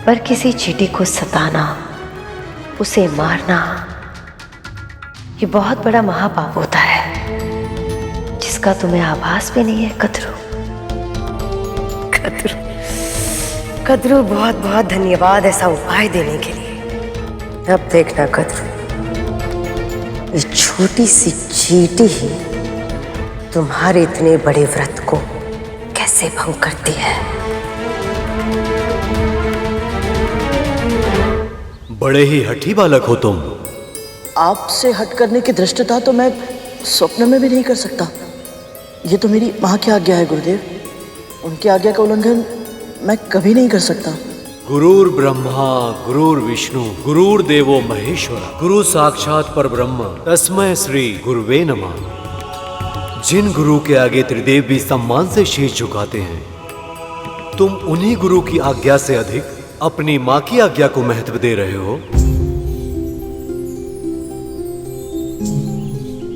पर किसी चींटी को सताना, उसे मारना, ये बहुत बड़ा महापाप होता है, जिसका तुम्हें आभास भी नहीं है कतरू।
कतरू, कतरू बहुत बहुत धन्यवाद ऐसा उपाय देने के लिए। अब देखना कतरू, ये छोटी सी चींटी ही तुम्हारे इतने बड़े व्रत को कैसे भंग करती है।
बड़े ही हठी बालक हो तुम।
आपसे हट करने की धृष्टता तो मैं स्वप्न में भी नहीं कर सकता। ये तो मेरी माँ की आज्ञा है गुरुदेव। उनकी आज्ञा का उल्लंघन मैं कभी नहीं कर सकता।
गुरुर ब्रह्मा गुरुर विष्णु गुरुर देवो महेश्वर गुरु साक्षात पर ब्रह्म तस्मै श्री गुरुवे नमः। जिन गुरु के आगे त्रिदेव भी सम्मान से शीश झुकाते हैं, तुम उन्हीं गुरु की आज्ञा से अधिक अपनी माँ की आज्ञा को महत्व दे रहे हो।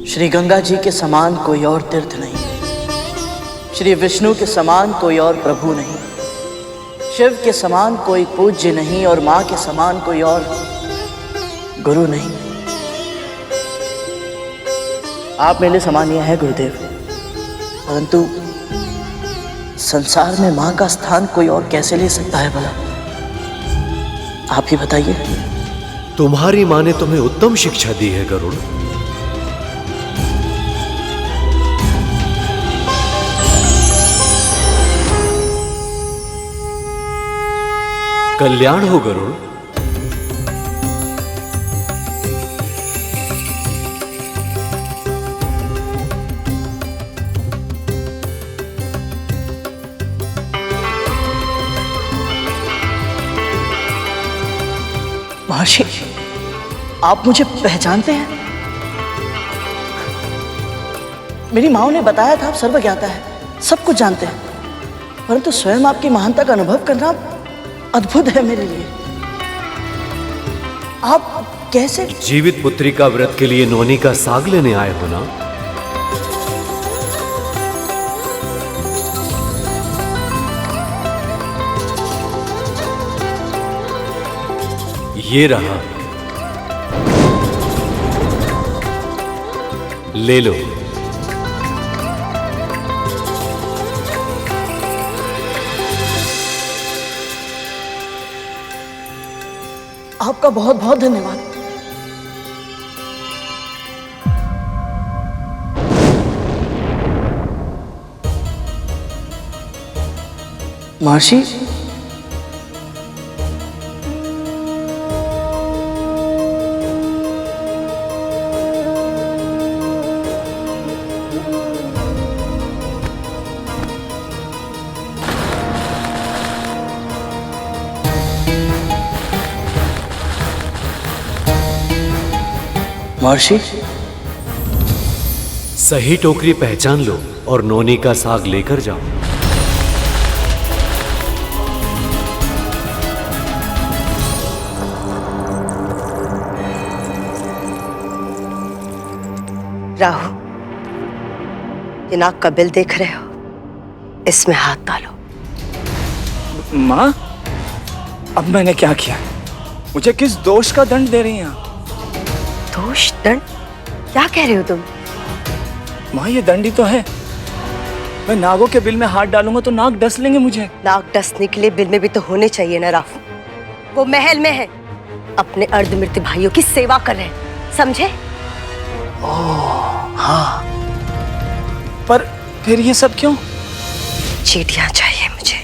श्री गंगा जी के समान कोई और तीर्थ नहीं, श्री विष्णु के समान कोई और प्रभु नहीं, शिव के समान कोई पूज्य नहीं और मां के समान कोई और गुरु नहीं। आप मेरे समान यह है गुरुदेव, परंतु संसार में मां का स्थान कोई और कैसे ले सकता है भला? आप ही बताइए।
तुम्हारी मां ने तुम्हें उत्तम शिक्षा दी है गरुड़। कल्याण हो गरुड़।
महर्षि, आप मुझे पहचानते हैं? मेरी माँ ने बताया था आप सर्वज्ञाता है, सब कुछ जानते हैं, परंतु स्वयं आपकी महानता का अनुभव करना अद्भुत है मेरे लिए। आप कैसे?
जीवित पुत्री का व्रत के लिए नोनी का साग लेने आए हो ना? ये रहा, ले लो।
आपका बहुत बहुत धन्यवाद। महर्षि, महर्षि,
सही टोकरी पहचान लो और नोनी का साग लेकर जाओ।
राहु, ये नाक का बिल देख रहे हो, इसमें हाथ डालो।
माँ, अब मैंने क्या किया? मुझे किस दोष का दंड दे रही हैं?
दोष दंड क्या कह रहे हो तुम?
माँ ये दंड ही तो है। मैं नागों के बिल में हाथ डालूंगा तो नाग डस लेंगे मुझे।
नाग डसने के लिए बिल में भी तो होने चाहिए ना राहु। वो महल में है, अपने अर्धमृत्यु भाइयों की सेवा कर रहे हैं, समझे?
ओह हाँ, पर फिर ये सब क्यों?
चींटियां चाहिए मुझे।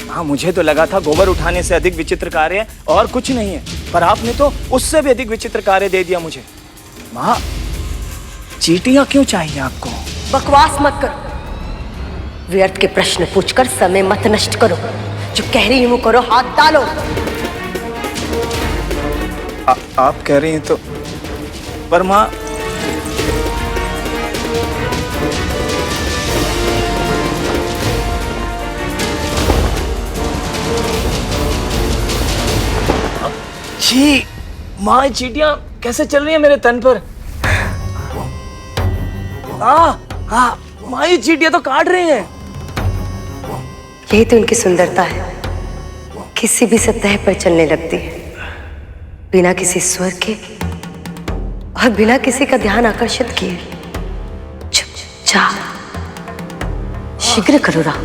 हाँ मुझे तो लगा था गोबर उठाने से अधिक विचित्र कार्य और कुछ नहीं है, पर आपने तो उससे भी अधिक विचित्र कार्य दे दिया मुझे। माँ चींटियां क्यों चाहिए आपको?
बकवास मत करो, व्यर्थ के प्रश्न पूछकर समय मत नष्ट करो। जो कह रही हूँ करो, हाथ डालो।
आप कह रही हैं तो, पर माँ छी, माँ चींटियां कैसे चल रही है मेरे तन पर? माँ ये चींटियां तो काट रही हैं।
यही तो उनकी सुंदरता है, किसी भी सतह पर चलने लगती है, बिना किसी स्वर के और बिना किसी का ध्यान आकर्षित किए। चुपचाप शीघ्र करो राम।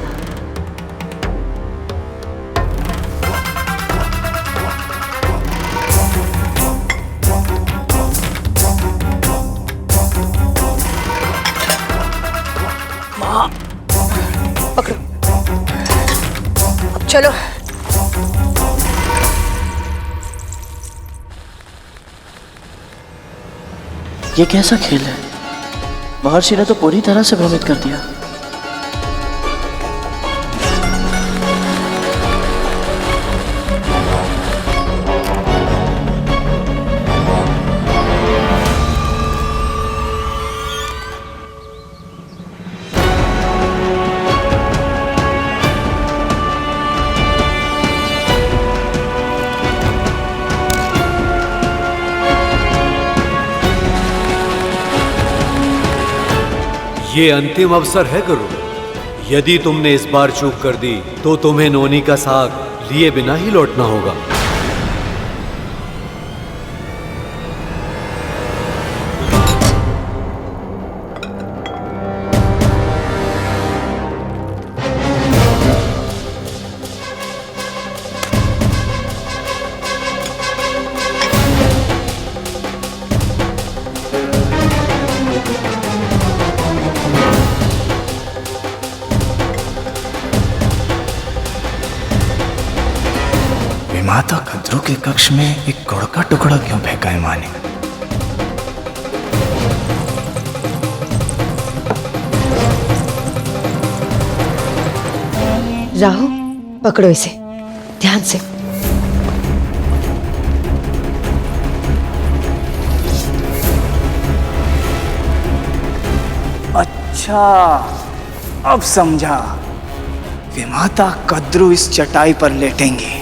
पकड़ो, अब चलो।
ये कैसा खेल है? महर्षि ने तो पूरी तरह से भ्रमित कर दिया।
ये अंतिम अवसर है गरुड़। यदि तुमने इस बार चूक कर दी तो तुम्हें नोनी का साग लिए बिना ही लौटना होगा।
माता कद्रू के कक्ष में एक गुड़ का टुकड़ा क्यों फेंका है माँ ने?
राहु पकड़ो इसे ध्यान से।
अच्छा अब समझा। विमाता कद्रू इस चटाई पर लेटेंगे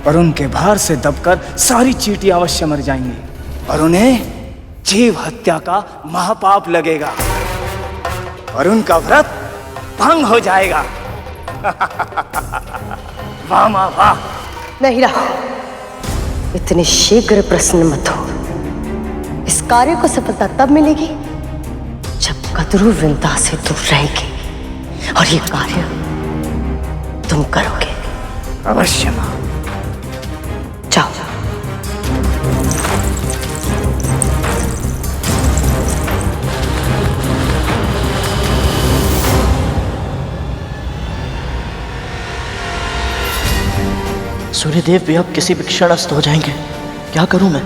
और उनके भार से दबकर सारी चींटियां अवश्य मर जाएंगी और उन्हें जीव हत्या का महापाप लगेगा और उनका व्रत भंग हो जाएगा। वाह माँ वाह।
नहीं रहा, इतने शीघ्र प्रसन्न मत हो। इस कार्य को सफलता तब मिलेगी जब कद्रू वृंदा से दूर रहेंगे और ये कार्य तुम करोगे।
अवश्य माँ।
जाओ।
सूर्यदेव भी अब किसी भी क्षण अस्त हो जाएंगे। क्या करूं मैं?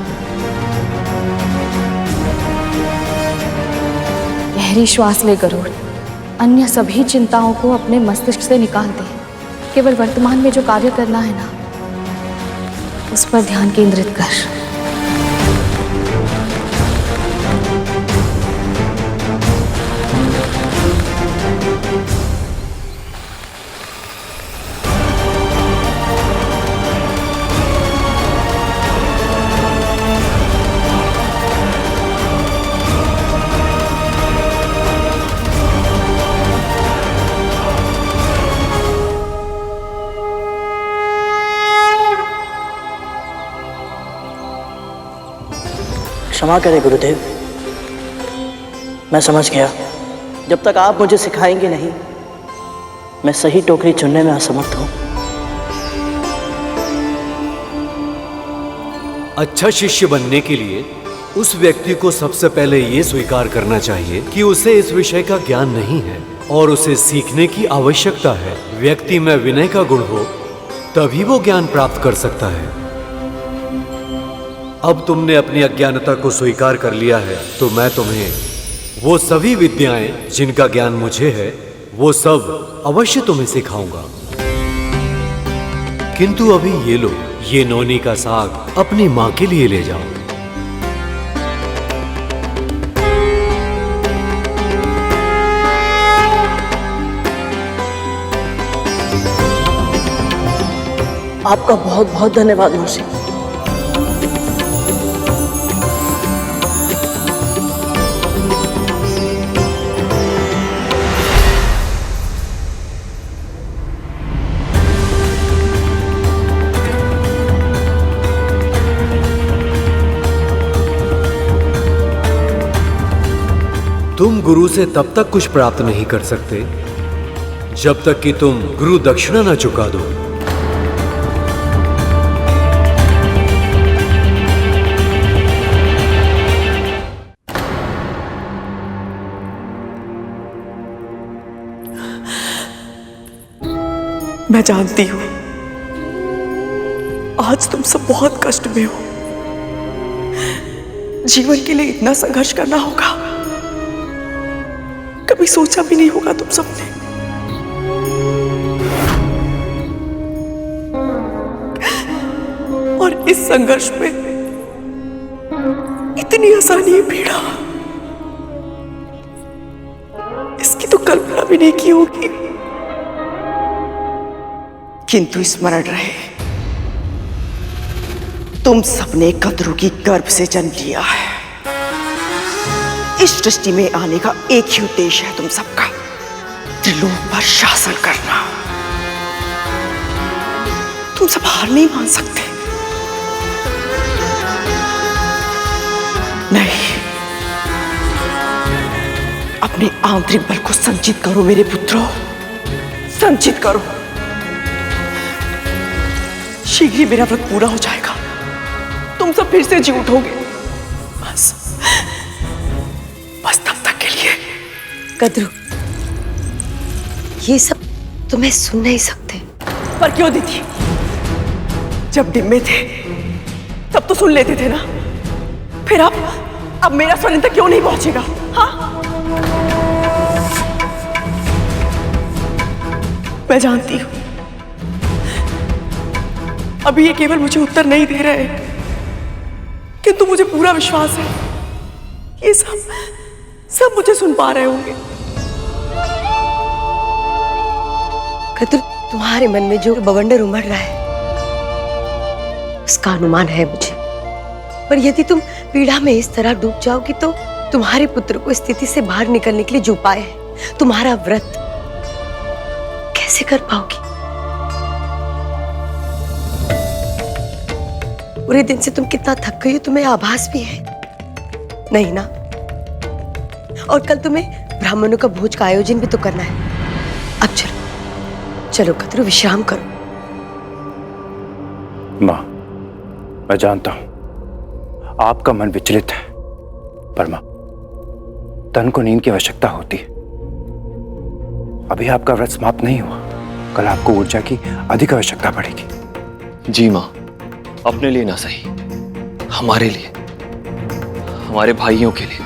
गहरी श्वास ले गरुड़। अन्य सभी चिंताओं को अपने मस्तिष्क से निकाल दे। केवल वर्तमान में जो कार्य करना है ना, उस पर ध्यान केंद्रित कर।
क्षमा करें गुरुदेव, मैं समझ गया। जब तक आप मुझे सिखाएंगे नहीं, मैं सही टोकरी चुनने में असमर्थ हूं।
अच्छा शिष्य बनने के लिए उस व्यक्ति को सबसे पहले ये स्वीकार करना चाहिए कि उसे इस विषय का ज्ञान नहीं है और उसे सीखने की आवश्यकता है। व्यक्ति में विनय का गुण हो तभी वो ज्ञान प्राप्त कर सकता है। अब तुमने अपनी अज्ञानता को स्वीकार कर लिया है तो मैं तुम्हें वो सभी विद्याएं जिनका ज्ञान मुझे है वो सब अवश्य तुम्हें सिखाऊंगा। किंतु अभी ये लो, ये नौनी का साग अपनी मां के लिए ले जाओ।
आपका बहुत बहुत धन्यवाद महर्षि।
तुम गुरु से तब तक कुछ प्राप्त नहीं कर सकते जब तक कि तुम गुरु दक्षिणा न चुका दो।
मैं जानती हूं आज तुम सब बहुत कष्ट में हो। जीवन के लिए इतना संघर्ष करना होगा, कभी सोचा भी नहीं होगा तुम सबने। और इस संघर्ष में इतनी आसानी पीड़ा, इसकी तो कल्पना भी नहीं की होगी। किंतु स्मरण रहे, तुम सबने कद्रू की गर्भ से जन्म लिया है। इस सृष्टि में आने का एक ही उद्देश्य है तुम सबका, त्रिलोक पर शासन करना। तुम सब हार नहीं मान सकते। नहीं, अपने आंतरिक बल को संचित करो मेरे पुत्रों, संचित करो। शीघ्र ही मेरा व्रत पूरा हो जाएगा, तुम सब फिर से जी उठोगे। बस तब तक के लिए।
कद्रू, ये सब तुम्हें सुन नहीं सकते।
पर क्यों दीदी, जब डिम्बे थे तब तो सुन लेते थे ना। फिर अब मेरा स्वर इन तक क्यों नहीं पहुंचेगा? हाँ, मैं जानती हूं अभी ये केवल मुझे उत्तर नहीं दे रहे, किंतु मुझे पूरा विश्वास है ये सब मुझे सुन पा रहे होंगे।
कद्रू, तुम्हारे मन में जो बवंडर उमड़ रहा है उसका अनुमान है मुझे, पर यदि तुम पीड़ा में इस तरह डूब जाओगी तो तुम्हारे पुत्र को स्थिति से बाहर निकलने के लिए जो उपाय है, तुम्हारा व्रत कैसे कर पाओगी? पूरे दिन से तुम कितना थक गई हो, तुम्हें आभास भी है नहीं ना? और कल तुम्हें ब्राह्मणों का भोज का आयोजन भी तो करना है। अब चलो कद्रू, विश्राम करो।
मां, मैं जानता हूं आपका मन विचलित है, पर मां, तन को नींद की आवश्यकता होती है। अभी आपका व्रत समाप्त नहीं हुआ, कल आपको ऊर्जा की अधिक आवश्यकता पड़ेगी।
जी मां, अपने लिए ना सही, हमारे लिए, हमारे भाइयों के लिए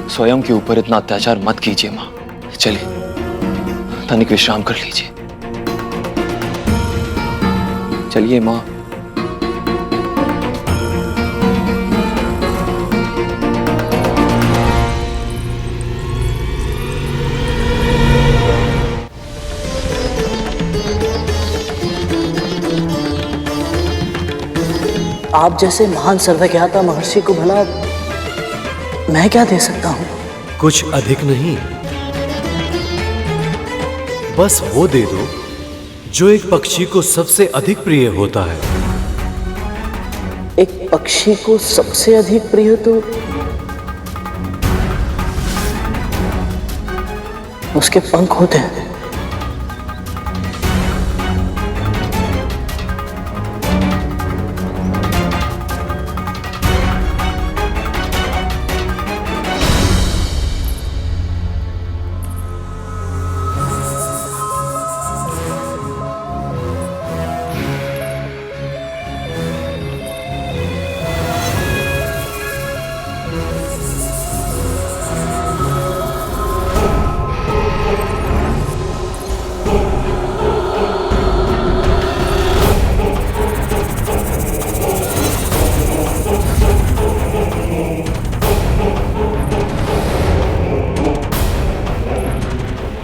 स्वयं के ऊपर इतना अत्याचार मत कीजिए मां। चलिए तनिक विश्राम कर लीजिए। चलिए मां।
आप जैसे महान सर्वज्ञाता महर्षि को भला मैं क्या दे सकता हूं?
कुछ अधिक नहीं, बस वो दे दो जो एक पक्षी को सबसे अधिक प्रिय होता है।
एक पक्षी को सबसे अधिक प्रिय तो उसके पंख होते हैं।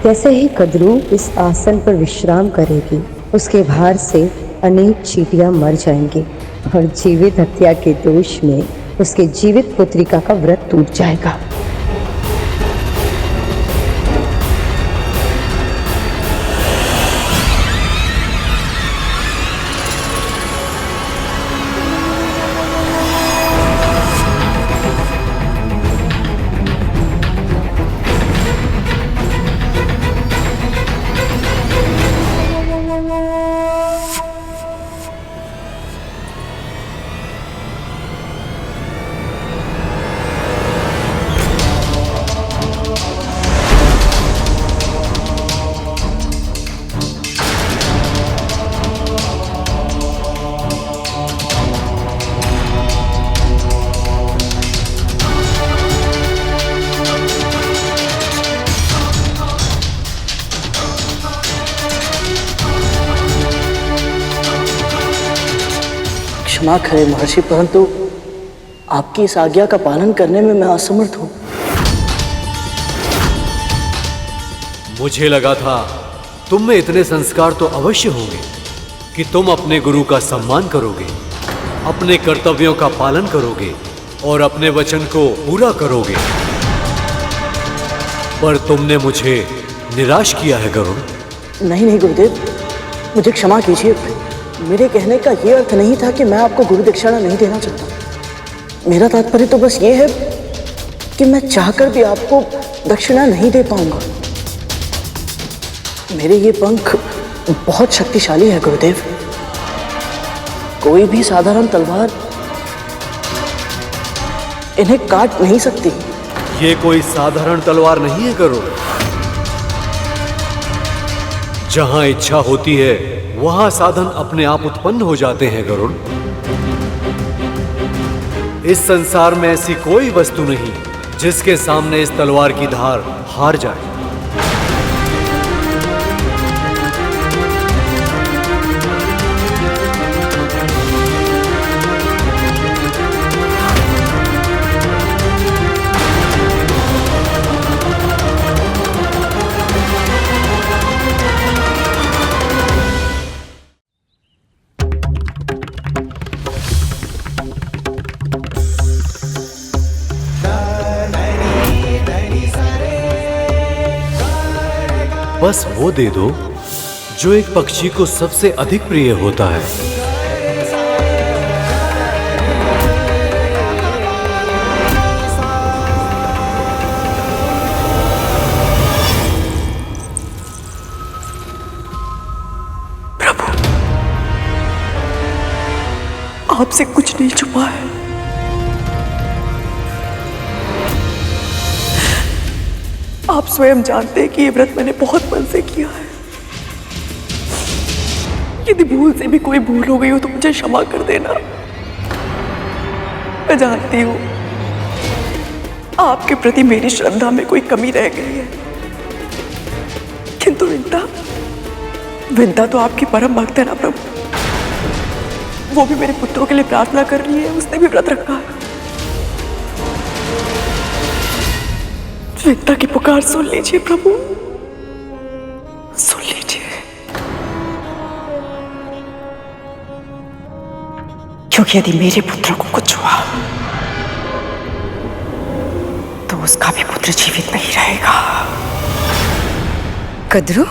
जैसे ही कद्रू इस आसन पर विश्राम करेगी, उसके भार से अनेक चींटियां मर जाएंगी और जीवित हत्या के दोष में उसके जीवित पुत्रिका का व्रत टूट जाएगा। क्षमा करें महर्षि, परंतु आपकी इस आज्ञा का पालन करने में मैं असमर्थ हूं।
मुझे लगा था तुम में इतने संस्कार तो अवश्य होंगे कि तुम अपने गुरु का सम्मान करोगे, अपने कर्तव्यों का पालन करोगे और अपने वचन को पूरा करोगे, पर तुमने मुझे निराश किया है गरुड़।
नहीं नहीं गुरुदेव, मुझे क्षमा कीजिए। मेरे कहने का ये अर्थ नहीं था कि मैं आपको गुरु दक्षिणा नहीं देना चाहता। मेरा तात्पर्य तो बस ये है कि मैं चाहकर भी आपको दक्षिणा नहीं दे पाऊंगा। मेरे ये पंख बहुत शक्तिशाली है गुरुदेव। कोई भी साधारण तलवार इन्हें काट नहीं सकती।
ये कोई साधारण तलवार नहीं है गरुड़। जहां इच्छा होती है वहां साधन अपने आप उत्पन्न हो जाते हैं गरुड़। इस संसार में ऐसी कोई वस्तु नहीं जिसके सामने इस तलवार की धार हार जाए। बस वो दे दो जो एक पक्षी को सबसे अधिक प्रिय होता है।
प्रभु, आपसे कुछ नहीं छुपा है। आप स्वयं जानते हैं कि ये व्रत मैंने बहुत मन से किया है। यदि भूल से भी कोई भूल हो गई हो तो मुझे क्षमा कर देना। मैं जानती हूँ आपके प्रति मेरी श्रद्धा में कोई कमी रह गई है, किंतु विंता तो आपकी परम भक्त है ना प्रभु। वो भी मेरे पुत्रों के लिए प्रार्थना कर रही है, उसने भी व्रत रखा है। विंता की पुकार सुन लीजिए प्रभु, सुन लीजिए। क्योंकि यदि मेरे पुत्रों को कुछ हुआ तो उसका भी पुत्र जीवित नहीं रहेगा।
कद्रू,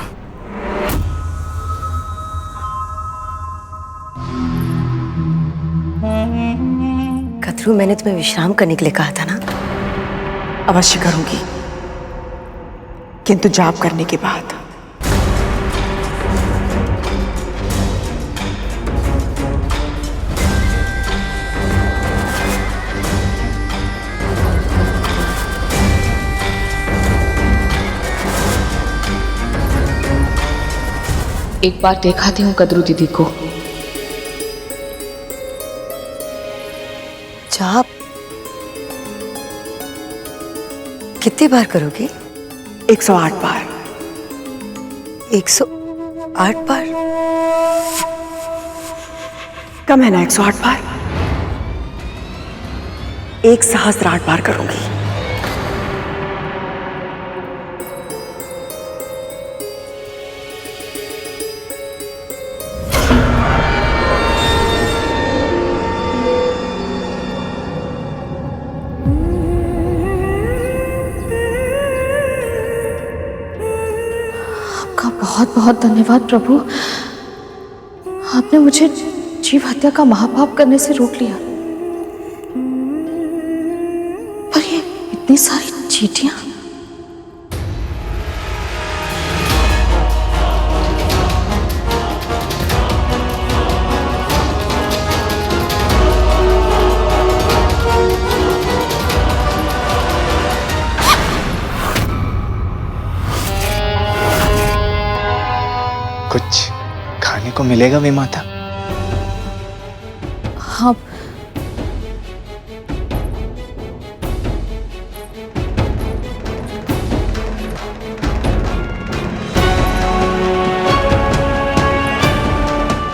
कद्रू, मैंने तुम्हें विश्राम करने के लिए कहा था ना?
अवश्य करूंगी, किंतु जाप करने के बाद।
एक बार दिखाती हूँ कद्रू दीदी को।
जाप कितनी बार करोगी?
108 बार।
108 बार?
कम है ना 108 बार? 1008 बार करूंगी।
बहुत बहुत धन्यवाद प्रभु, आपने मुझे जीव हत्या का महापाप करने से रोक लिया। पर ये इतनी सारी चींटियां,
कुछ खाने को मिलेगा विमाता?
हाँ,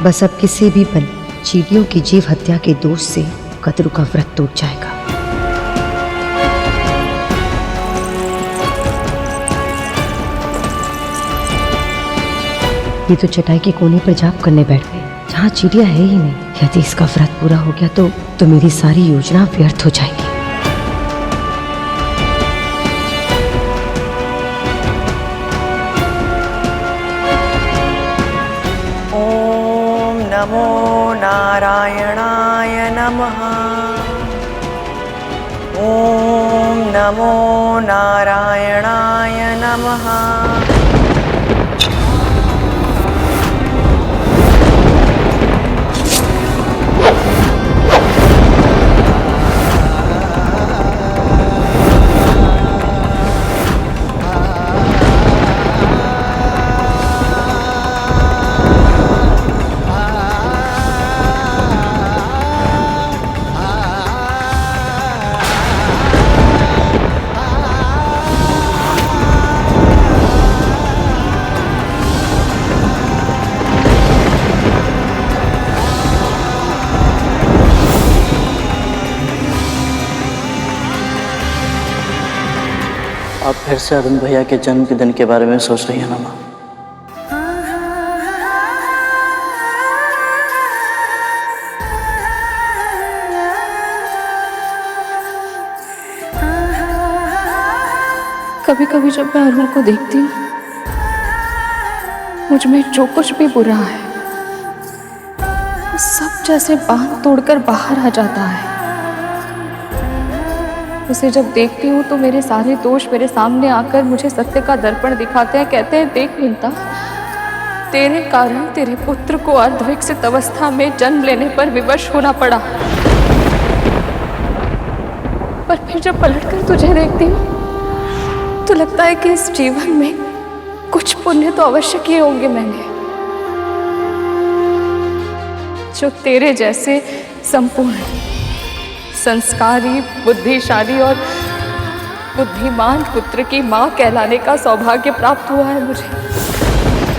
बस अब किसी भी पल चींटियों की जीव हत्या के दोष से कद्रू का व्रत टूट जाएगा। ये तो चटाई के कोने पर जाप करने बैठ गए, जहाँ चींटियां है ही नहीं। यदि इसका व्रत पूरा हो गया तो मेरी सारी योजना व्यर्थ हो जाएगी।
ओम नमो नारायणाय नमः। ओम नमो नारायणाय नमः।
आप फिर से अरुण भैया के जन्म के दिन के बारे में सोच रही हैं ना माँ?
कभी कभी जब मैं अरुण को देखती हूँ, मुझ में जो कुछ भी बुरा है वो सब जैसे बांध तोड़कर बाहर आ जाता है। उसे जब देखती हूँ तो मेरे सारे दोष मेरे सामने आकर मुझे सत्य का दर्पण दिखाते हैं। कहते हैं, देख विंता, तेरे कारण तेरे पुत्र को अर्धविकसित अवस्था में जन्म लेने पर विवश होना पड़ा। पर फिर जब पलटकर तुझे देखती हूँ तो लगता है कि इस जीवन में कुछ पुण्य तो अवश्य किए होंगे मैंने, जो तेरे जैसे संपूर्ण संस्कारी, बुद्धिशाली और बुद्धिमान पुत्र की माँ कहलाने का सौभाग्य प्राप्त हुआ है मुझे।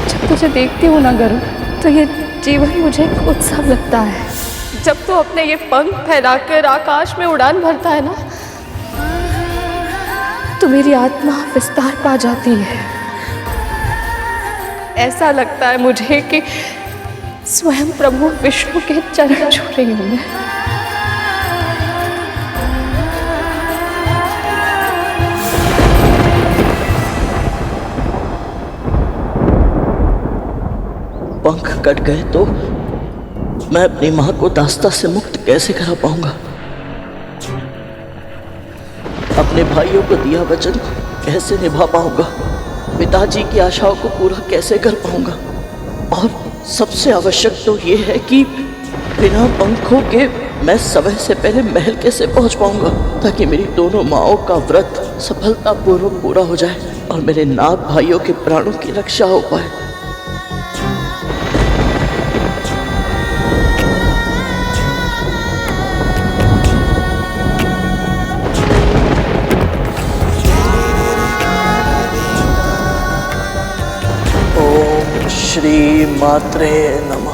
जब तुझे देखती हूँ ना गरुड़, तो ये जीवन मुझे एक उत्सव लगता है। जब तू अपने ये पंख फैलाकर आकाश में उड़ान भरता है ना, तो मेरी आत्मा विस्तार पा जाती है। ऐसा लगता है मुझे कि स्वयं प्रभु विष्णु के चरण छू रही हूँ मैं।
पंख कट गए तो मैं अपनी माँ को दास्ता से मुक्त कैसे करा पाऊंगा? अपने भाइयों को दिया वचन कैसे निभा पाऊंगा, पिताजी की आशाओं को पूरा कैसे कर पाऊंगा। और सबसे आवश्यक तो ये है कि बिना पंखों के मैं समय से पहले महल कैसे पहुंच पाऊंगा, ताकि मेरी दोनों माओं का व्रत सफलतापूर्वक पूरा हो जाए और मेरे नाग भाइयों के प्राणों की रक्षा हो पाए। ओम श्री मात्रे नमः।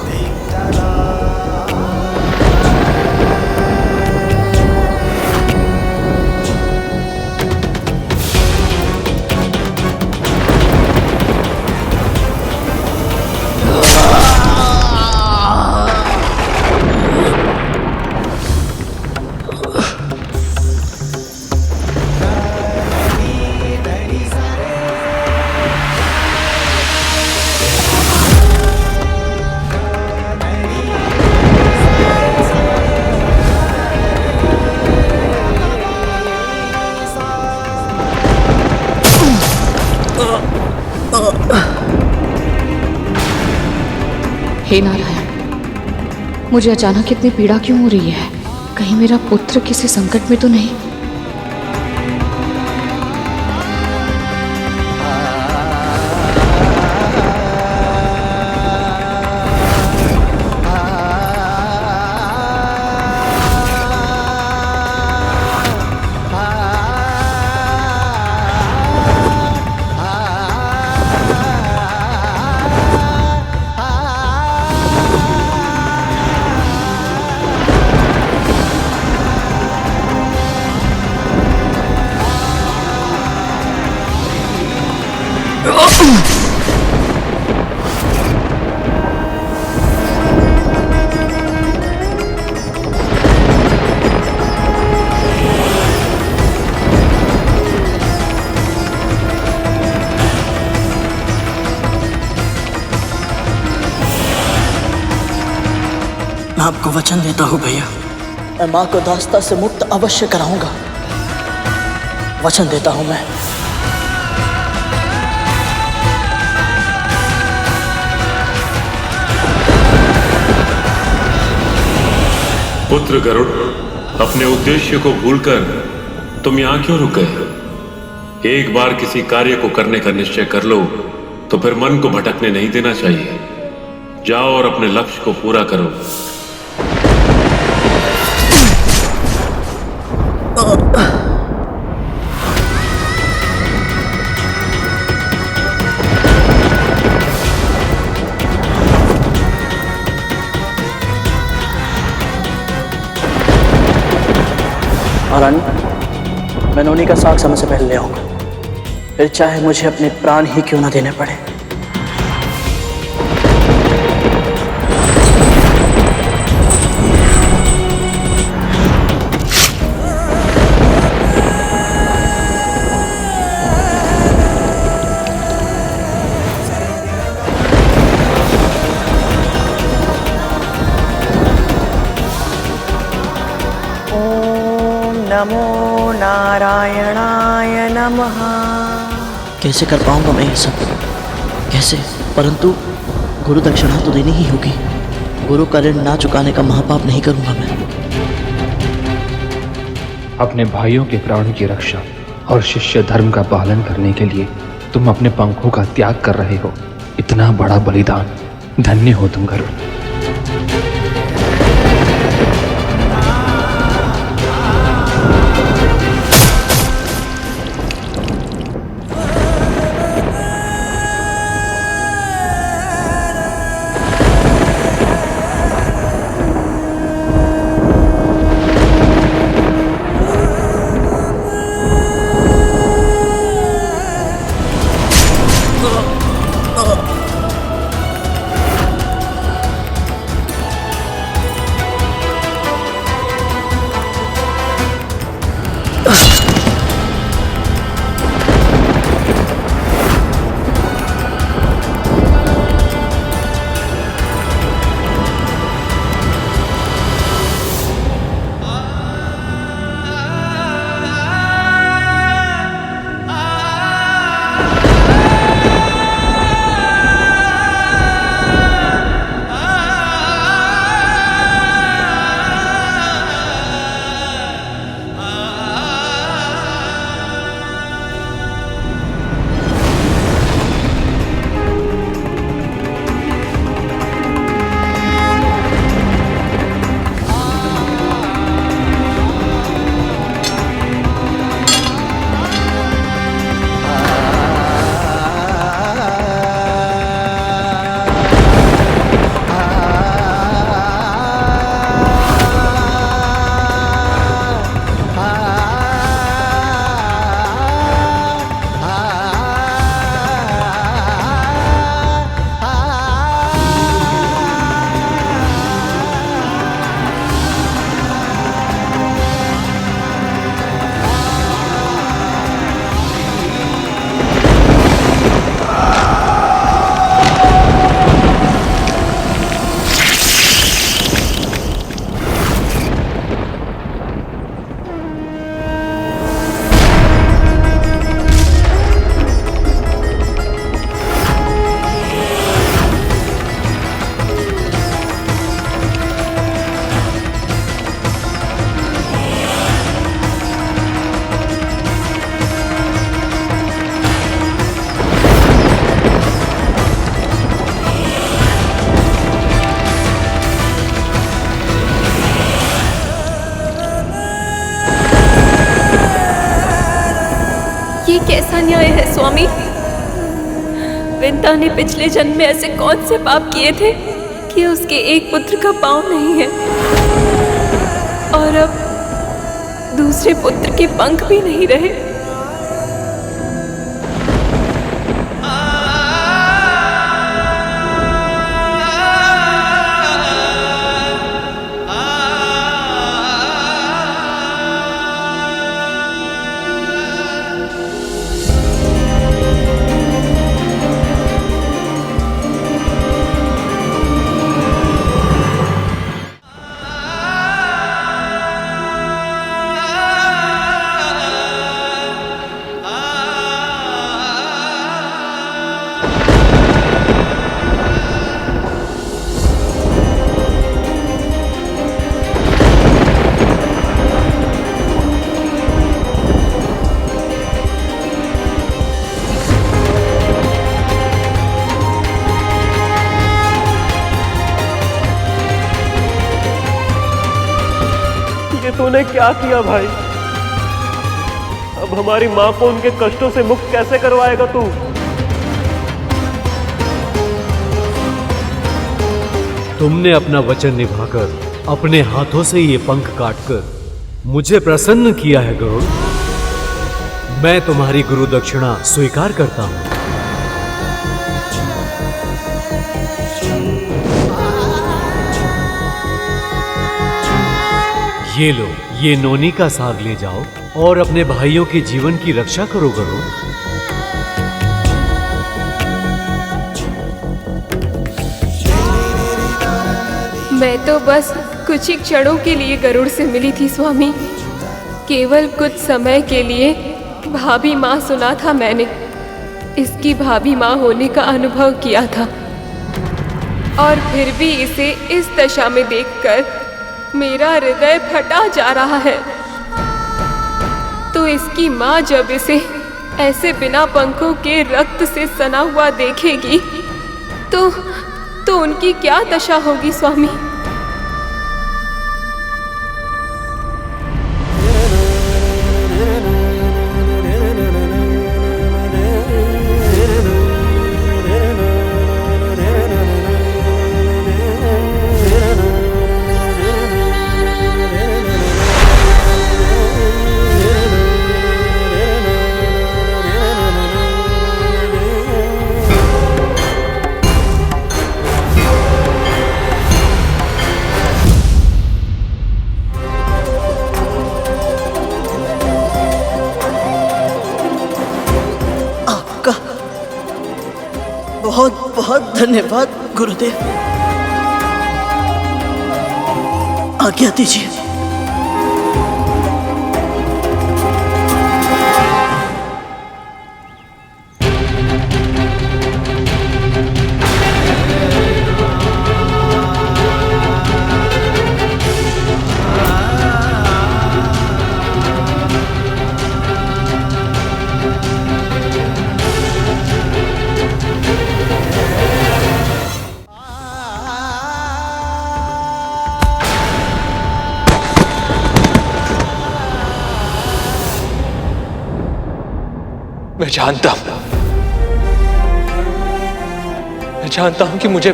हे नारायण, मुझे अचानक इतनी पीड़ा क्यों हो रही है? कहीं मेरा पुत्र किसी संकट में तो नहीं?
मैं आपको वचन देता हूँ भैया, मैं माँ को दास्ता से मुक्त अवश्य कराऊंगा। वचन देता हूँ मैं।
पुत्र गरुड़, अपने उद्देश्य को भूलकर तुम यहाँ क्यों रुक गए? एक बार किसी कार्य को करने का निश्चय कर लो तो फिर मन को भटकने नहीं देना चाहिए। जाओ और अपने लक्ष्य को पूरा करो।
महारानी, मैं नोनी का साग समय से पहले ले आऊंगा, फिर चाहे मुझे अपने प्राण ही क्यों ना देने पड़े।
नमो नारायणाय नमः।
कैसे कर पाऊंगा मैं ये सब? कैसे? परंतु गुरु दक्षिणा तो देनी ही होगी। गुरु का ऋण ना चुकाने का महापाप नहीं करूंगा मैं।
अपने भाइयों के प्राणों की रक्षा और शिष्य धर्म का पालन करने के लिए तुम अपने पंखों का त्याग कर रहे हो। इतना बड़ा बलिदान, धन्य हो तुम गरुड़।
अन्याय है स्वामी। विंता ने पिछले जन्म में ऐसे कौन से पाप किए थे कि उसके एक पुत्र का पांव नहीं है, और अब दूसरे पुत्र के पंख भी नहीं रहे।
तूने क्या किया भाई? अब हमारी माँ को उनके कष्टों से मुक्त कैसे करवाएगा तू?
तुमने अपना वचन निभाकर अपने हाथों से ये पंख काटकर मुझे प्रसन्न किया है गरुड़। मैं तुम्हारी गुरु दक्षिणा स्वीकार करता हूं। ये लो, ये नोनी का साग ले जाओ और अपने भाइयों के जीवन की रक्षा करो गरुड़।
मैं तो बस कुछ ही क्षणों के लिए गरुड़ से मिली थी स्वामी। केवल कुछ समय के लिए भाभी माँ सुना था मैंने। इसकी भाभी माँ होने का अनुभव किया था, और फिर भी इसे इस दशा में देखकर मेरा हृदय फटा जा रहा है। तो इसकी माँ जब इसे ऐसे बिना पंखों के रक्त से सना हुआ देखेगी तो उनकी क्या दशा होगी स्वामी?
बहुत बहुत धन्यवाद गुरुदेव। आज्ञा दीजिए।
मैं जानता हूं कि मुझे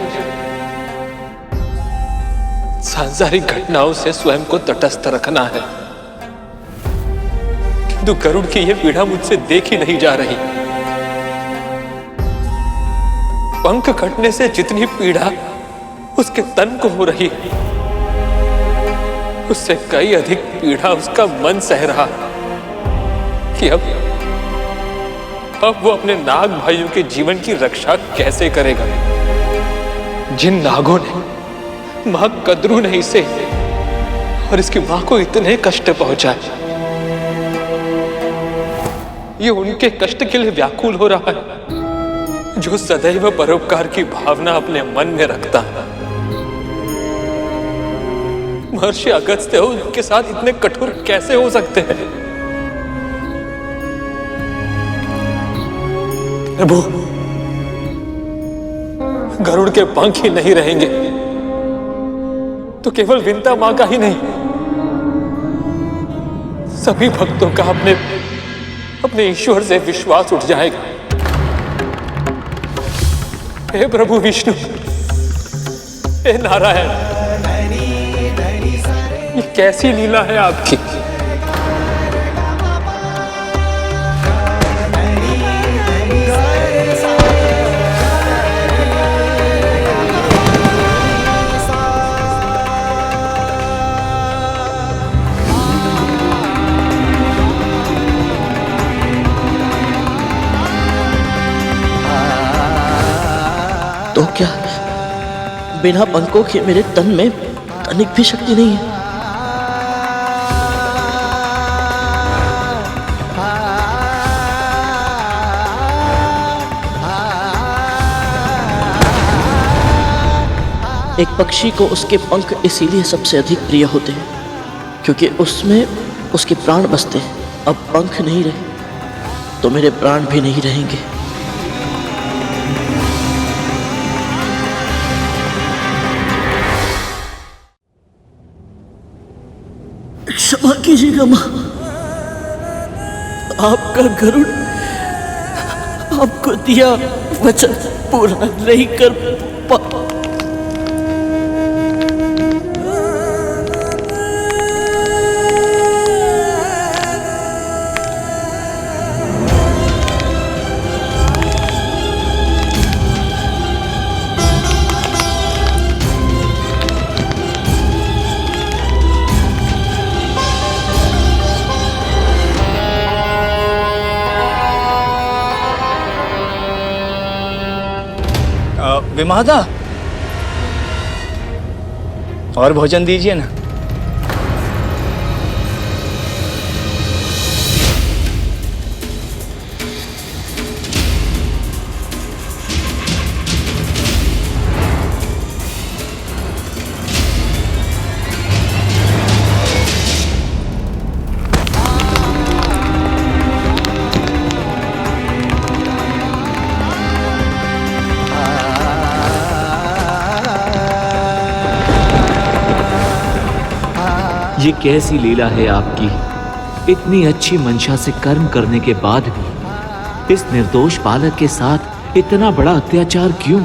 सांसारिक घटनाओं से स्वयं को तटस्थ रखना है, किंतु गरुड़ की यह पीड़ा मुझसे देखी नहीं जा रही। पंख कटने से जितनी पीड़ा उसके तन को हो रही, उससे कई अधिक पीड़ा उसका मन सह रहा कि अब वो अपने नाग भाइयों के जीवन की रक्षा कैसे करेगा, जिन नागों ने मां कद्रू ने इसे और इसकी मां को इतने कष्ट पहुंचाए। ये उनके कष्ट के लिए व्याकुल हो रहा है जो सदैव परोपकार की भावना अपने मन में रखता है। महर्षि अगस्त्य उनके साथ इतने कठोर कैसे हो सकते हैं? प्रभु, गरुड़ के पंख ही नहीं रहेंगे तो केवल विंता मां का ही नहीं, सभी भक्तों का
अपने ईश्वर से विश्वास उठ जाएगा। हे प्रभु विष्णु, हे नारायण, ये कैसी लीला है आपकी।
तो क्या बिना पंखों के मेरे तन में तनिक भी शक्ति नहीं है? एक पक्षी को उसके पंख इसीलिए सबसे अधिक प्रिय होते हैं क्योंकि उसमें उसके प्राण बसते हैं। अब पंख नहीं रहे तो मेरे प्राण भी नहीं रहेंगे। क्षमा कीजिएगा माँ, आपका गरुड़ आपको दिया वचन पूरा नहीं कर पा।
विमादा, और भोजन दीजिए ना।
ये कैसी लीला है आपकी। इतनी अच्छी मंशा से कर्म करने के बाद भी इस निर्दोष बालक के साथ इतना बड़ा अत्याचार क्यों?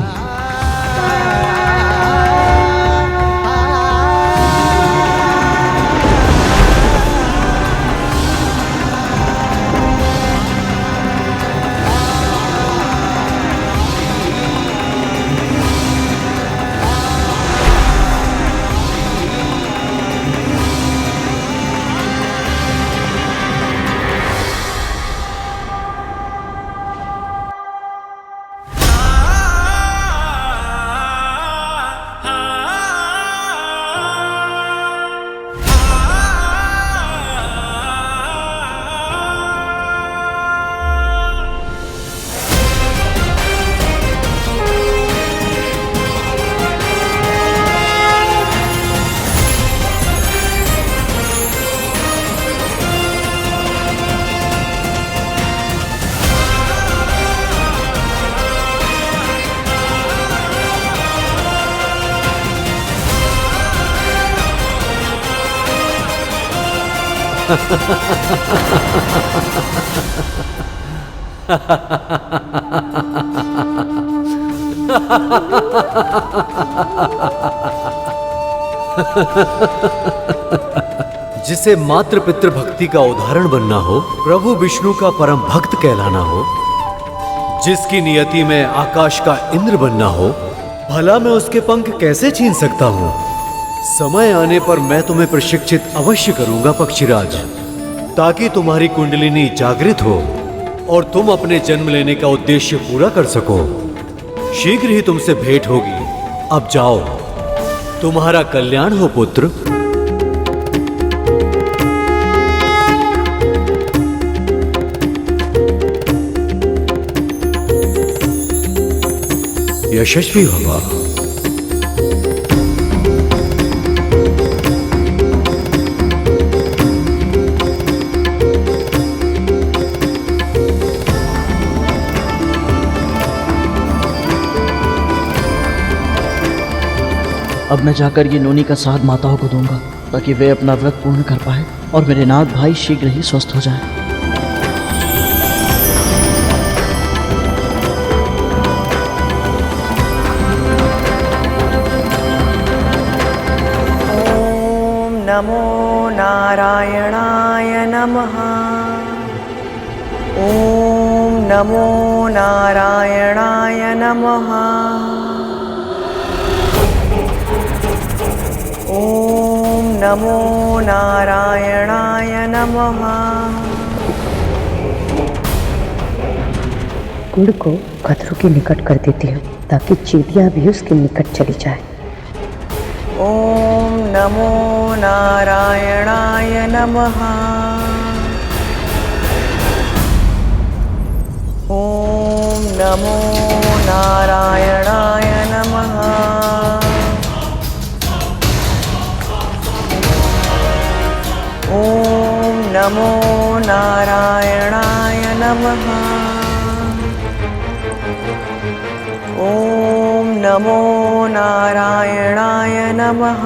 जिसे मातृ पितृ भक्ति का उदाहरण बनना हो, प्रभु विष्णु का परम भक्त कहलाना हो, जिसकी नियति में आकाश का इंद्र बनना हो, भला मैं उसके पंख कैसे छीन सकता हूँ? समय आने पर मैं तुम्हें प्रशिक्षित अवश्य करूंगा पक्षीराज, ताकि तुम्हारी कुंडलिनी जागृत हो और तुम अपने जन्म लेने का उद्देश्य पूरा कर सको। शीघ्र ही तुमसे भेंट होगी। अब जाओ, तुम्हारा कल्याण हो पुत्र। यशस्वी होगा।
अब मैं जाकर ये नोनी का साथ माताओं को दूंगा ताकि वे अपना व्रत पूर्ण कर पाए और मेरे नाथ भाई शीघ्र ही स्वस्थ हो जाए।
नमो नारायणाय नमः। ओम नमो नारायणाय नमः। ओम नमो नारायणाय नमः।
गुड़ को कतरू के निकट कर देती हूँ ताकि चींटियां भी उसके निकट चली जाए।
ओम नमो नारायणाय नमः। ओम नमो नारायणाय नमः। ओम नमो नारायणाय नमः। ओम नमो नारायणाय नमः।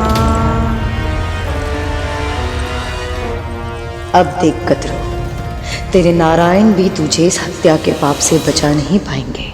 अब देख कतरू, तेरे नारायण भी तुझे इस हत्या के पाप से बचा नहीं पाएंगे।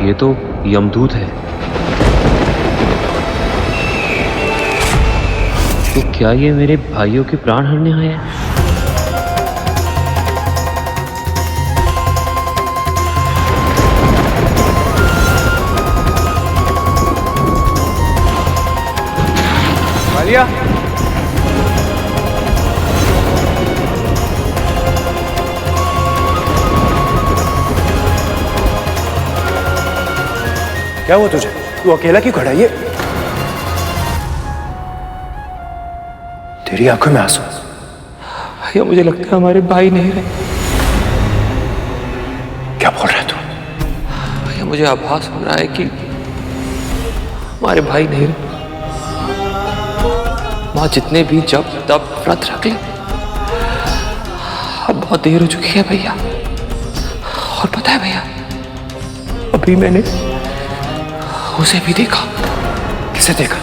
ये तो यमदूत है। तो क्या ये मेरे भाइयों के प्राण हरने आए हैं?
कालिया, क्या हुआ तुझे? तू अकेला क्यों खड़ा है? ये तेरी आंखों में आंसू।
भैया मुझे लगता है हमारे भाई नहीं रहे।
क्या बोल रहा है तू?
भैया मुझे आभास हो रहा है कि हमारे भाई नहीं रहे। माँ जितने भी जब तब व्रत रख ले, अब बहुत देर हो चुकी है भैया। और पता है भैया, अभी मैंने उसे भी देखा।
किसे देखा?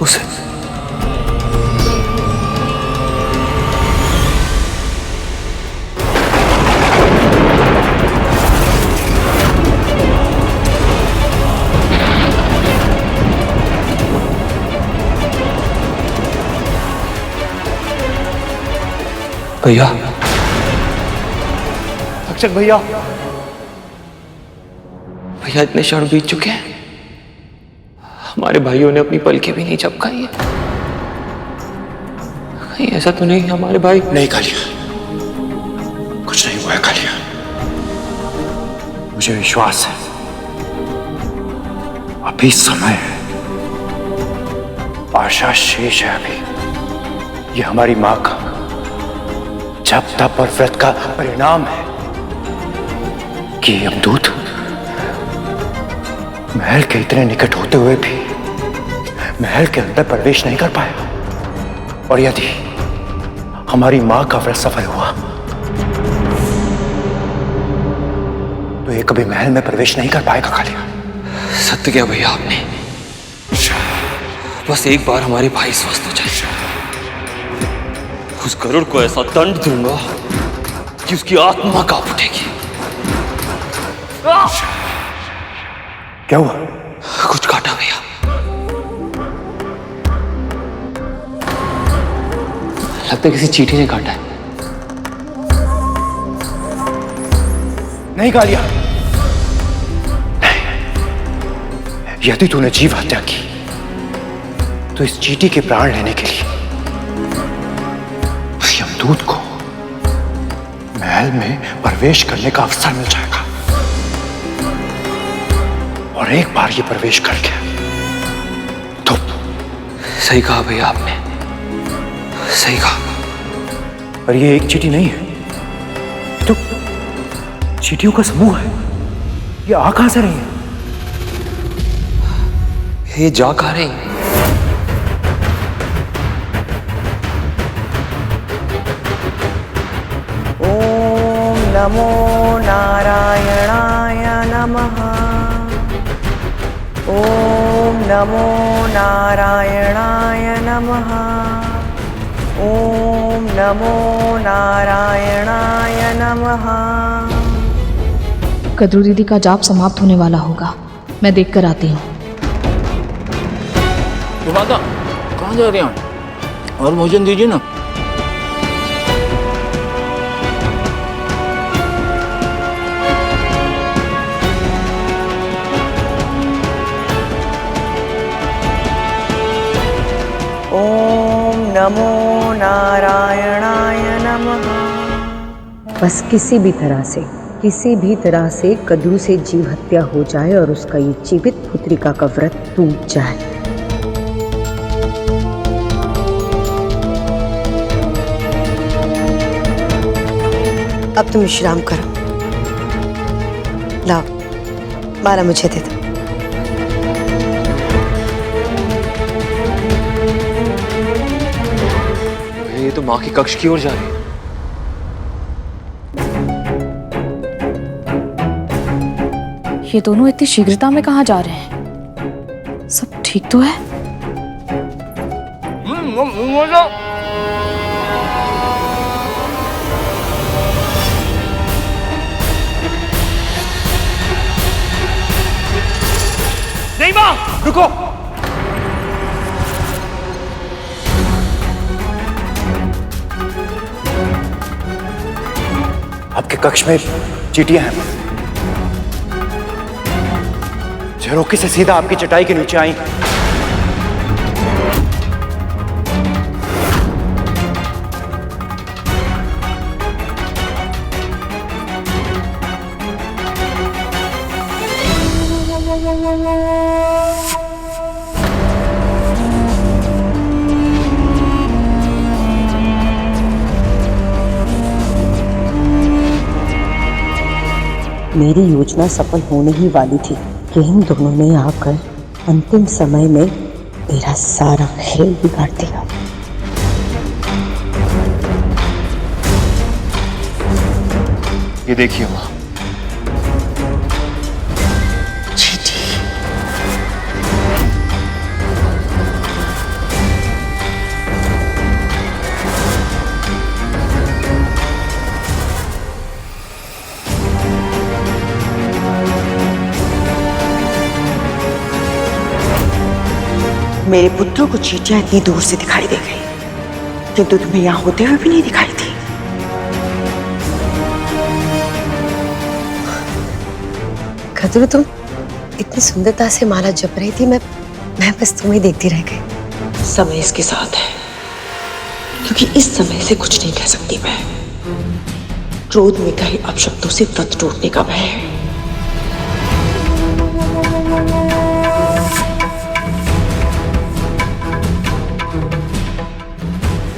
उसे। भैया,
अक्षत भैया,
भैया इतने क्षण बीत चुके हैं, हमारे भाइयों ने अपनी पलकें भी नहीं झपकाई है। कहीं ऐसा तो नहीं हमारे भाई?
नहीं कालिया, कुछ नहीं हुआ है कालिया। मुझे विश्वास है अभी समय है, आशा शेष है। अभी ये हमारी मां का जप तप और व्रत का परिणाम है कि यमदूत महल के इतने निकट होते हुए भी महल के अंदर प्रवेश नहीं कर पाया। और यदि हमारी मां का व्रत सफल हुआ तो ये कभी महल में प्रवेश नहीं कर पाएगा कालिया।
सत्य क्या भैया आपने? बस एक बार हमारे भाई स्वस्थ हो जाए, उस गरुड़ को ऐसा दंड दूंगा कि उसकी आत्मा कांप उठेगी।
क्या हुआ?
कुछ काटा भैया। लगता है किसी चींटी ने काटा है।
नहीं कालिया, नहीं। यदि तूने जीव हत्या की तो इस चींटी के प्राण लेने के लिए यमदूत को महल में प्रवेश करने का अवसर मिल जाएगा। और एक बार ये प्रवेश कर गया तो
सही कहा भैया आपने, सही कहा।
पर ये एक चींटी नहीं है, तो चींटियों का समूह है। ये आ कहां से रही है?
ये जा कहां रही है?
नमो नारायणाय नमः। ओम नमो नारायणाय नमः। ओम नमो नारायणाय नमः।
कद्रू दीदी का जाप समाप्त होने वाला होगा, मैं देखकर आती हूँ।
माता कहाँ जा रहे हैं? और भोजन दीजिए ना।
ओम नमो नारायणाय नमः।
बस किसी भी तरह से कद्रू से जीव हत्या हो जाए और उसका ये जीवित पुत्रिका का व्रत टूट जाए। अब तुम विश्राम करो। लाओ माला मुझे दे दो।
ये तो माँ की कक्ष की ओर जा रही है।
ये दोनों इतनी शीघ्रता में कहाँ जा रहे हैं? सब ठीक तो है?
नहीं माँ, रुको। आपके कक्ष में चींटियां हैं। झरोखे से सीधा आपकी चटाई के नीचे आई।
मेरी योजना सफल होने ही वाली थी कि इन दोनों ने आकर अंतिम समय में मेरा सारा खेल बिगाड़ दिया।
ये देखिए माँ,
मेरे पुत्रों को चींटियां इतनी दूर से दिखाई दे गई, किंतु तुम्हें यहाँ होते हुए भी नहीं दिखाई थी।
कद्रू तुम इतनी सुंदरता से माला जप रही थी, मैं बस तुम्हें देखती रह गई।
समय इसके साथ है, क्योंकि इस समय से कुछ नहीं कह सकती मैं। क्रोध में कहे अपशब्दों से व्रत टूटने का भय है।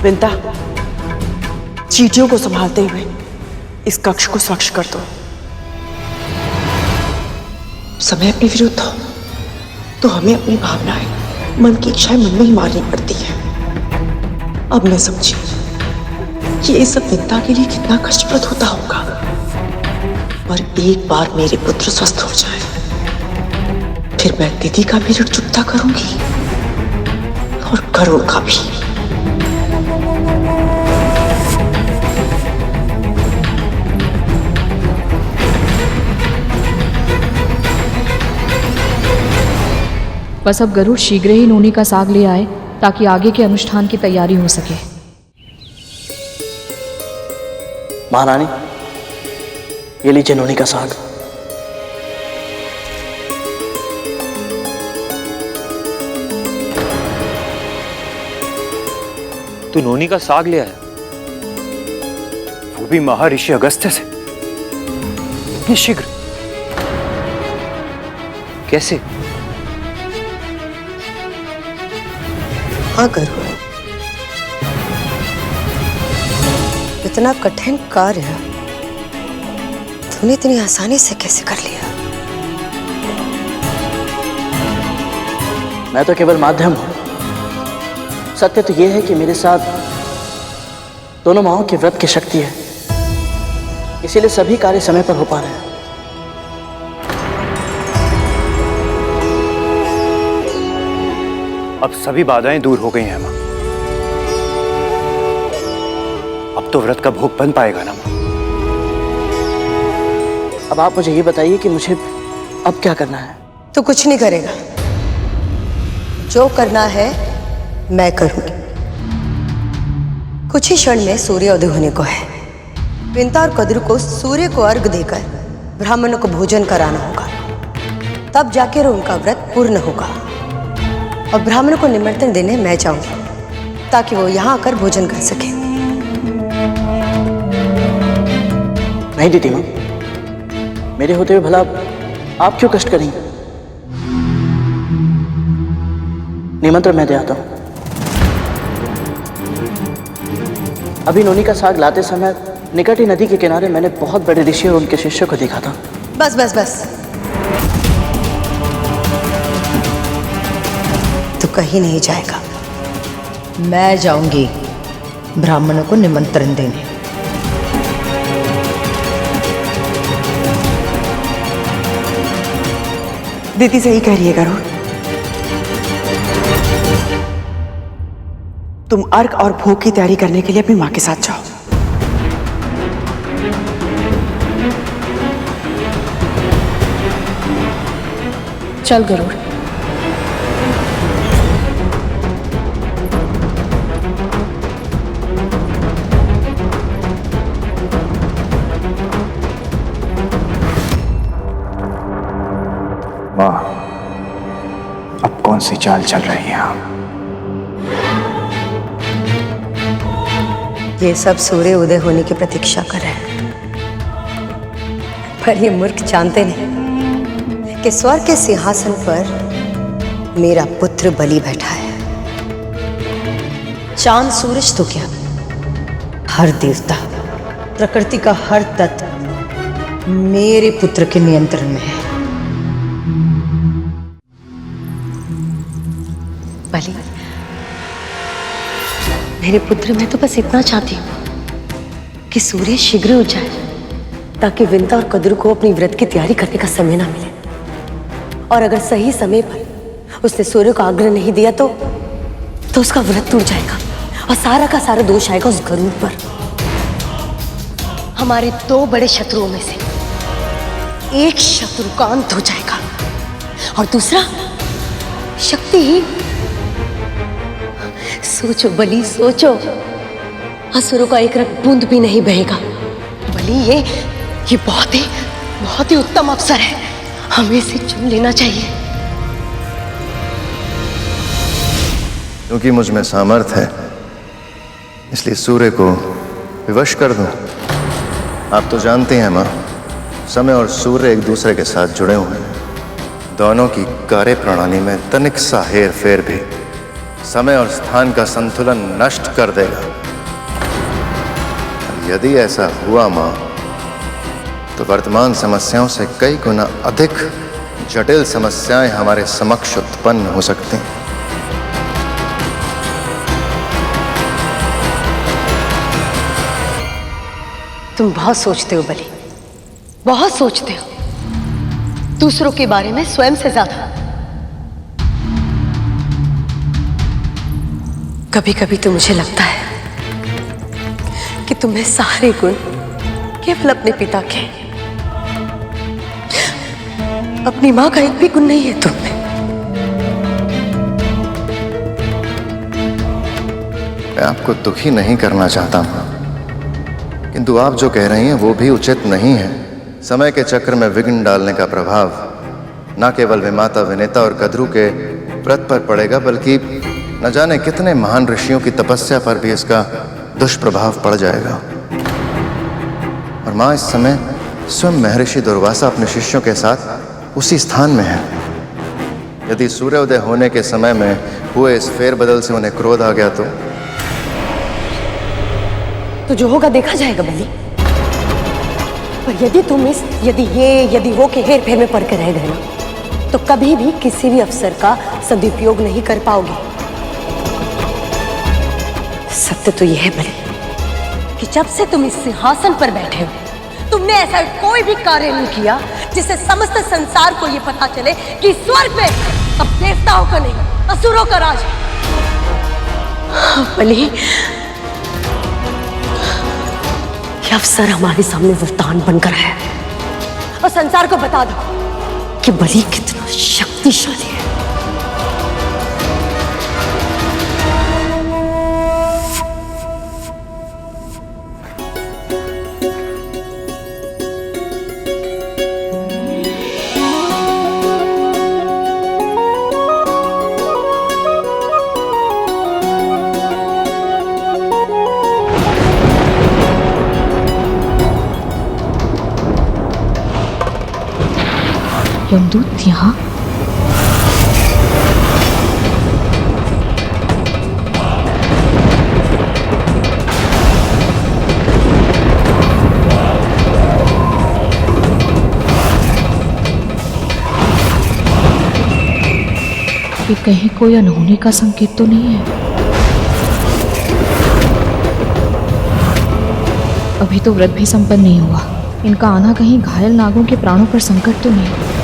विंता, चींटियों को संभालते हुए इस कक्ष को स्वच्छ कर दो। समय अपने विरुद्ध हो तो हमें अपनी भावनाएं, मन की इच्छाएं मन में ही मारनी पड़ती है। अब मैं समझी कि ये सब विंता के लिए कितना कष्टप्रद होता होगा। पर एक बार मेरे पुत्र स्वस्थ हो जाए, फिर मैं दीदी का भी ऋण चुकता करूंगी और गरुड़ का भी।
बस अब गरुड़ शीघ्र ही नोनी का साग ले आए ताकि आगे के अनुष्ठान की तैयारी हो सके।
महारानी, ये लीजिए नोनी का साग।
तू नोनी का साग ले आया?
वो भी महर्षि अगस्त्य से? इतनी शीघ्र?
कैसे?
हाँ गरुड़, इतना कठिन कार्य तूने इतनी आसानी से कैसे कर लिया?
मैं तो केवल माध्यम हूं। सत्य तो यह है कि मेरे साथ दोनों माओं के व्रत की शक्ति है। इसीलिए सभी कार्य समय पर हो पा रहे हैं।
अब सभी बाधाएं दूर हो गई हैं माँ। अब तो व्रत का भोग बन पाएगा ना माँ।
अब आप मुझे ये बताइए कि मुझे अब क्या करना है।
तो कुछ नहीं करेगा, जो करना है मैं करूंगी। कुछ ही क्षण में सूर्योदय होने को है। विंता और कद्रू को सूर्य को अर्घ देकर ब्राह्मणों को भोजन कराना होगा, तब जाकर उनका व्रत पूर्ण होगा। और ब्राह्मणों को निमंत्रण देने मैं जाऊंगी ताकि वो यहाँ आकर भोजन कर सके।
नहीं दीदी माँ, मेरे होते हुए भला आप क्यों कष्ट करेंगे? निमंत्रण मैं दे आता हूं। अभी नोनी का साग लाते समय निकट ही नदी के किनारे मैंने बहुत बड़े ऋषि और उनके शिष्यों को देखा था।
बस बस बस, तो कहीं नहीं जाएगा। मैं जाऊंगी ब्राह्मणों को निमंत्रण देने।
दीदी सही कह रही है गरुड़। तुम अर्घ और भोग की तैयारी करने के लिए अपनी माँ के साथ जाओ।
चल गरुड़।
वाह, अब कौन सी चाल चल रही है आप?
ये सब सूर्य उदय होने की प्रतीक्षा कर रहे हैं, पर ये मूर्ख जानते नहीं कि स्वर्ग के सिंहासन पर मेरा पुत्र बलि बैठा है। चांद सूरज तो क्या, हर देवता, प्रकृति का हर तत्व मेरे पुत्र के नियंत्रण में है। बलि, मेरे पुत्र, मैं तो बस इतना चाहती हूँ कि सूर्य शीघ्र उठ जाए, ताकि विंता और कद्रू को अपनी व्रत की तैयारी करने का समय ना मिले। और अगर सही समय पर उसने सूर्य को आग्रह नहीं दिया तो उसका व्रत टूट जाएगा और सारा का सारा दोष आएगा उस गरुड़ पर। हमारे दो बड़े शत्रुओं में से एक शत्रु का अंत हो जाएगा और दूसरा शक्तिहीन। सोचो बलि, सोचो, असुरों का एक रक्त बूंद भी नहीं बहेगा। बलि, ये बहुत ही उत्तम अवसर है, हमें इसे चुन लेना चाहिए।
क्योंकि मुझ में सामर्थ है, इसलिए सूर्य को विवश कर दूं। आप तो जानते हैं माँ, समय और सूर्य एक दूसरे के साथ जुड़े हुए हैं। दोनों की कार्य प्रणाली में तनिक सा हेर फेर भी समय और स्थान का संतुलन नष्ट कर देगा। यदि ऐसा हुआ माँ, तो वर्तमान समस्याओं से कई गुना अधिक जटिल समस्याएं हमारे समक्ष उत्पन्न हो सकती हैं।
तुम बहुत सोचते हो बलि, बहुत सोचते हो, दूसरों के बारे में स्वयं से ज्यादा। कभी कभी तो मुझे लगता है कि तुम्हें सारे गुण केवल अपने पिता के, अपनी मां का एक भी गुण नहीं है तुम में।
मैं आपको दुखी नहीं करना चाहता मां, किंतु आप जो कह रही हैं वो भी उचित नहीं है। समय के चक्र में विघ्न डालने का प्रभाव न केवल विमाता विनेता और कद्रू के व्रत पर पड़ेगा, बल्कि न जाने कितने महान ऋषियों की तपस्या पर भी इसका दुष्प्रभाव पड़ जाएगा। और माँ, इस समय स्वयं महर्षि दुर्वासा अपने शिष्यों के साथ उसी स्थान में है। यदि सूर्योदय होने के समय में हुए इस फेरबदल से उन्हें क्रोध आ गया
तो जो होगा देखा जाएगा बलि। पर यदि तुम यदि वो के हेर फेर में पड़ के रह गए ना, तो कभी भी किसी भी अवसर का सदुपयोग नहीं कर पाओगे। सत्य तो यह है बलि कि जब से तुम इस सिंहासन पर बैठे हो, तुमने ऐसा कोई भी कार्य नहीं किया जिससे समस्त संसार को ये पता चले कि स्वर्ग में अब देवताओं का नहीं असुरों का राज है। बलि, ये अवसर हमारे सामने वरदान बनकर है और संसार को बता दो कि बलि कितना शक्तिशाली है।
यमदूत यहाँ? ये कहीं कोई अनहोनी का संकेत तो नहीं है? अभी तो व्रत भी संपन्न नहीं हुआ। इनका आना कहीं घायल नागों के प्राणों पर संकट तो नहीं?